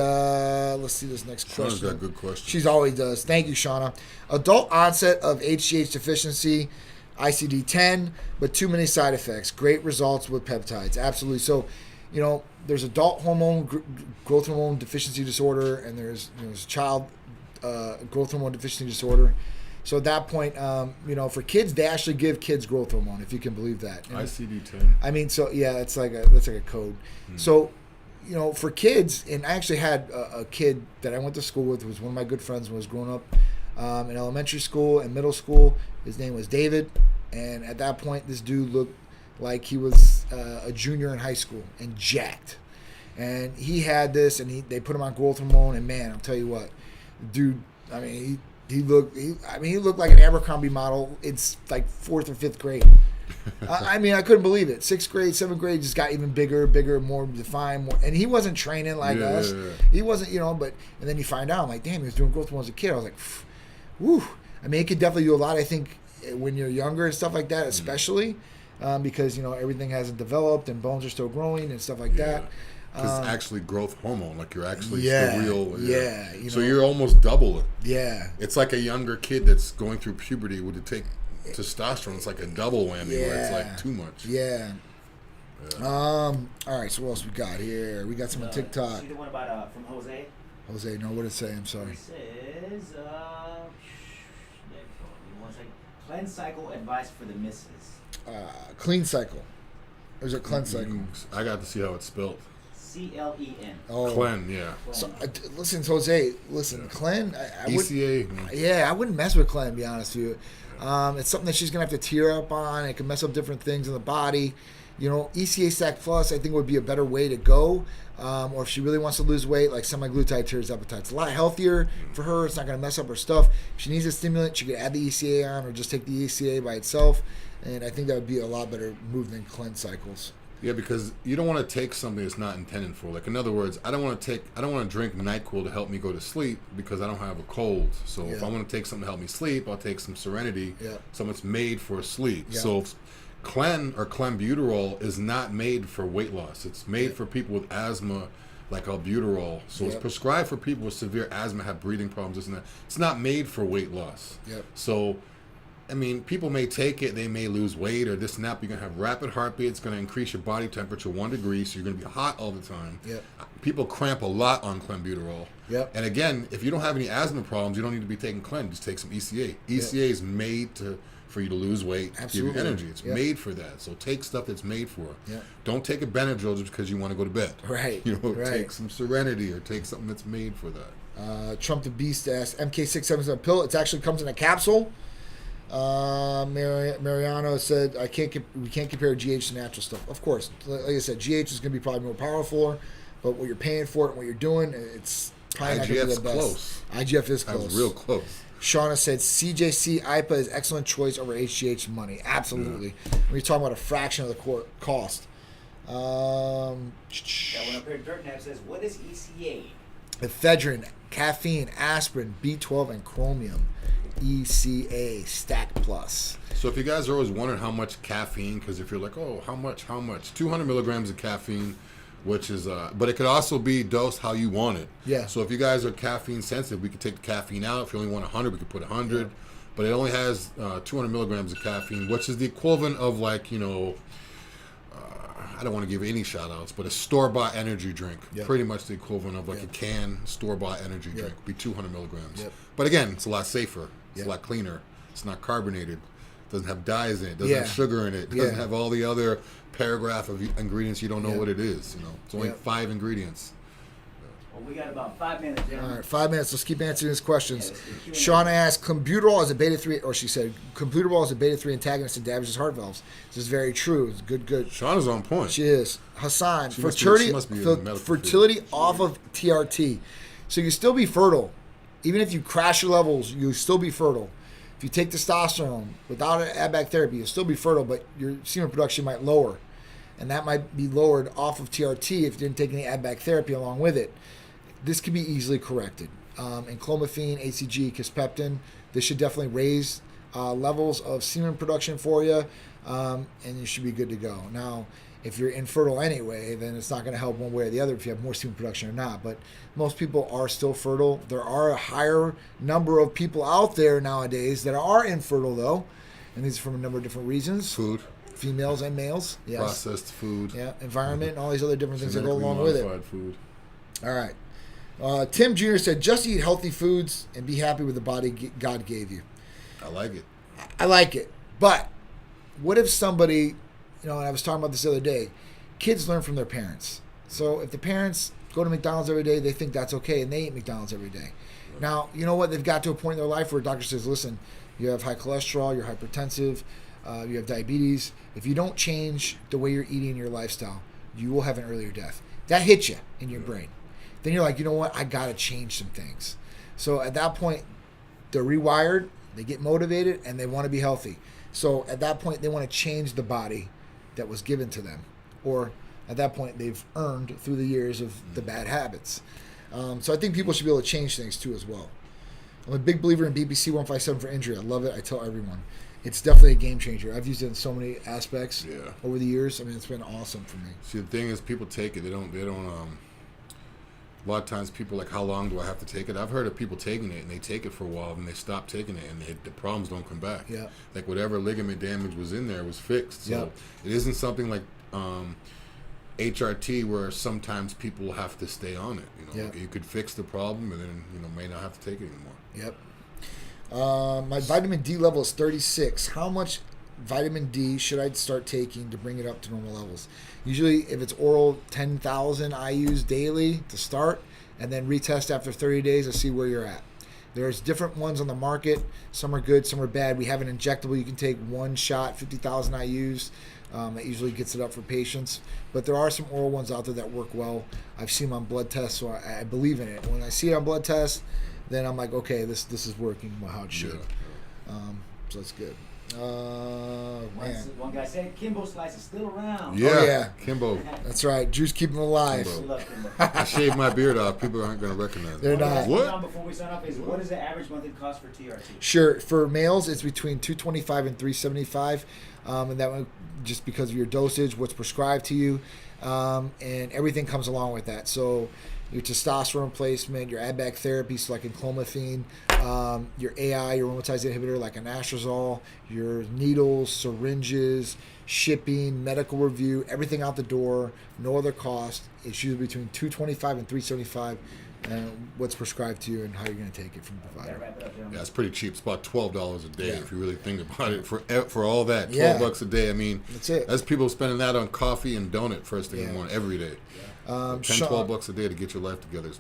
let's see this next question. Shauna's got good questions. She always does. Thank you, Shauna. Adult onset of HGH deficiency, ICD-10, but too many side effects. Great results with peptides. Absolutely. So, there's adult hormone growth hormone deficiency disorder, and there's child growth hormone deficiency disorder. So at that point, for kids, they actually give kids growth hormone, if you can believe that. And ICD-10. I mean, so yeah, that's like a code. So, for kids, and I actually had a kid that I went to school with, who was one of my good friends when I was growing up in elementary school and middle school. His name was David, and at that point, this dude looked like he was a junior in high school and jacked. And he had this, and they put him on growth hormone, and man, I'll tell you what, dude, I mean, he looked like an Abercrombie model. It's like 4th or 5th grade. I mean, I couldn't believe it. 6th grade, 7th grade just got even bigger, more defined, and he wasn't training like us. Yeah. He wasn't, and then you find out, I'm like, damn, he was doing growth hormone as a kid. I was like, whew. I mean, it could definitely do a lot, I think, when you're younger and stuff like that, especially because, everything hasn't developed and bones are still growing and stuff like that. Because it's actually growth hormone, like you're actually still real. Yeah. So you're almost double it. Yeah. It's like a younger kid that's going through puberty would take testosterone. It's like a double whammy where it's like too much. Yeah. All right, so what else we got here? We got some on TikTok. See the one about from Jose? Jose, no, what did it say? I'm sorry. It says, cleanse cycle advice for the misses. Clean cycle. Or is it cleanse cycle? I got to see how it's spelled. CLEN. Oh. Clen, yeah. So, listen, Jose, Clen. ECA. I wouldn't mess with Clen, to be honest with you. It's something that she's going to have to tear up on. It can mess up different things in the body. ECA Stack Plus, I think, would be a better way to go. Or if she really wants to lose weight, like semaglutide tirzepatide. It's a lot healthier for her. It's not going to mess up her stuff. If she needs a stimulant, she could add the ECA on or just take the ECA by itself. And I think that would be a lot better move than cleanse cycles. Yeah, because you don't want to take something that's not intended for. Like, in other words, I don't want to drink NyQuil to help me go to sleep because I don't have a cold. So if I want to take something to help me sleep, I'll take some Serenity. Yeah. Something that's made for sleep. Yeah. So Clen or clenbuterol is not made for weight loss. It's made for people with asthma, like albuterol. So it's prescribed for people with severe asthma, have breathing problems, this and that. It's not made for weight loss. Yep. So, I mean, people may take it, they may lose weight or this and that, but you're going to have rapid heartbeat. It's going to increase your body temperature 1 degree, so you're going to be hot all the time. Yep. People cramp a lot on clenbuterol. Yep. And again, if you don't have any asthma problems, you don't need to be taking Clen. Just take some ECA. ECA is made for you to lose weight, give you energy. It's made for that. So take stuff that's made for it. Yep. Don't take a Benadryl just because you want to go to bed. Right. Take some Serenity or take something that's made for that. Trump the Beast asks, MK677 pill. It actually comes in a capsule. Mariano said, we can't compare GH to natural stuff. Of course, like I said, GH is going to be probably more powerful, but what you're paying for it and what you're doing, it's probably not going to be the best. Close. IGF is close. That was real close. Shauna said, CJC IPA is excellent choice over HGH money. Absolutely. When you're talking about a fraction of the cost. That one up here, Dirtnap says, what is ECA? Ephedrine, caffeine, aspirin, B12, and chromium. ECA Stack Plus. So if you guys are always wondering how much caffeine, because if you're like, oh, how much? 200 milligrams of caffeine, which is, but it could also be dosed how you want it. Yeah. So if you guys are caffeine sensitive, we could take the caffeine out. If you only want 100, we could put 100. Yeah. But it only has 200 milligrams of caffeine, which is the equivalent of like, I don't want to give any shout outs, but a store-bought energy drink. Yep. Pretty much the equivalent of like a can store-bought energy drink would be 200 milligrams. Yep. But again, it's a lot safer. It's a lot cleaner. It's not carbonated. It doesn't have dyes in it. It doesn't have sugar in it. It doesn't have all the other paragraph of ingredients you don't know what it is. It's only 5 ingredients. Well, we got about 5 minutes, gentlemen. All right, 5 minutes. Let's keep answering these questions. Shauna asked, clenbuterol is a beta-3, or she said, clenbuterol is a beta-3 antagonist and damages heart valves. This is very true. It's good. Shauna's on point. She is. Hassan, fertility off of TRT. So you still be fertile. Even if you crash your levels, you'll still be fertile. If you take testosterone without an add-back therapy, you'll still be fertile, but your semen production might lower. and that might be lowered off of TRT if you didn't take any add-back therapy along with it. This can be easily corrected. And clomiphene, ACG, kisspeptin, this should definitely raise levels of semen production for you, and you should be good to go. Now, if you're infertile anyway, then it's not going to help one way or the other if you have more semen production or not. But most people are still fertile. There are a higher number of people out there nowadays that are infertile, though, and these are from a number of different reasons. Food. Females and males. Yes. Processed food. Yeah, environment and all these other different things that go along with it. Modified food. All right. Tim Jr. said, just eat healthy foods and be happy with the body God gave you. I like it. I like it. But what if somebody, and I was talking about this the other day, kids learn from their parents. So if the parents go to McDonald's every day, they think that's okay, and they eat McDonald's every day. Right. Now, you know what? They've got to a point in their life where a doctor says, listen, you have high cholesterol, you're hypertensive, you have diabetes. If you don't change the way you're eating your lifestyle, you will have an earlier death. That hits you in your brain. Then you're like, you know what? I got to change some things. So at that point, they're rewired, they get motivated, and they want to be healthy. So at that point, they want to change the body that was given to them. Or at that point, they've earned through the years of the bad habits. So I think people should be able to change things too as well. I'm a big believer in BBC 157 for injury. I love it. I tell everyone. It's definitely a game changer. I've used it in so many aspects over the years. I mean, it's been awesome for me. See, the thing is, people take it. They don't. A lot of times people are like, how long do I have to take it? I've heard of people taking it, and they take it for a while, and they stop taking it, and the problems don't come back. Yeah. Like whatever ligament damage was in there was fixed. So it isn't something like HRT where sometimes people have to stay on it. Like you could fix the problem, and then may not have to take it anymore. Yep. My vitamin D level is 36. How much vitamin D should I start taking to bring it up to normal levels? Usually, if it's oral, 10,000 IUs daily to start, and then retest after 30 days to see where you're at. There's different ones on the market. Some are good, some are bad. We have an injectable. You can take one shot, 50,000 IUs. That usually gets it up for patients. But there are some oral ones out there that work well. I've seen them on blood tests, so I believe in it. When I see it on blood tests, then I'm like, okay, this is working how it should. So that's good. One guy said Kimbo Slice is still around. Yeah, Kimbo. That's right. Drew's keeping them alive. I shaved my beard off. People aren't going to recognize it. They're not. What? Before we sign off, what is the average monthly cost for TRT? Sure. For males, it's between $225 and $375, and that one just because of your dosage, what's prescribed to you, and everything comes along with that. So your testosterone replacement, your add-back therapy, so like in clomiphene, your AI, your aromatase inhibitor like anastrozole, your needles, syringes, shipping, medical review, everything out the door, no other cost. It's usually between $225 and $375, and what's prescribed to you and how you're going to take it from the provider. Yeah, it's pretty cheap. It's about $12 a day if you really think about it. For all that, $12 a day. I mean, that's it. That's people spending that on coffee and donut first thing in the morning every day. $10-12 a day to get your life together is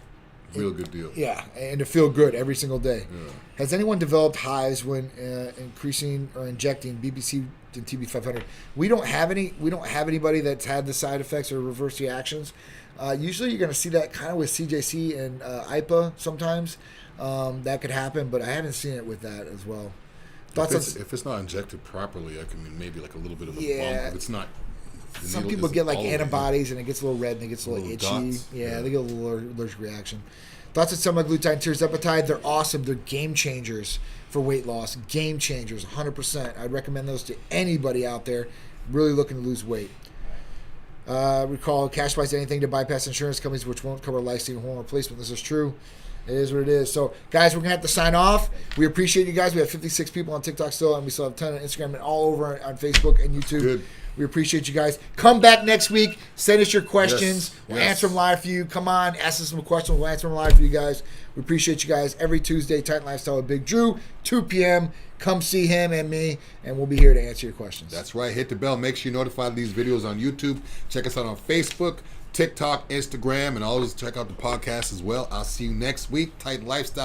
a real good deal. Yeah, and to feel good every single day. Yeah. Has anyone developed hives when increasing or injecting BBC and TB500? We don't have any. We don't have anybody that's had the side effects or reverse reactions. Usually, you're going to see that kind of with CJC and IPA sometimes. That could happen, but I haven't seen it with that as well. If it's not injected properly, I mean maybe like a little bit of a bump. If it's not. Some people get like antibodies and it gets a little red and it gets a little itchy. Dots. Yeah, they get a little allergic reaction. Thoughts on semaglutide, tirzepatide? They're awesome. They're game changers for weight loss. Game changers, 100%. I'd recommend those to anybody out there really looking to lose weight. Recall, cash buys anything to bypass insurance companies which won't cover lifestyle hormone replacement. This is true. It is what it is. So, guys, we're going to have to sign off. We appreciate you guys. We have 56 people on TikTok still, and we still have a ton on Instagram and all over on Facebook and YouTube. Good. We appreciate you guys. Come back next week. Send us your questions. Yes. We'll answer them live for you. Come on. Ask us some questions. We'll answer them live for you guys. We appreciate you guys. Every Tuesday, Titan Lifestyle with Big Dru, 2 p.m. Come see him and me, and we'll be here to answer your questions. That's right. Hit the bell. Make sure you're notified of these videos on YouTube. Check us out on Facebook, TikTok, Instagram, and always check out the podcast as well. I'll see you next week. Titan Lifestyle.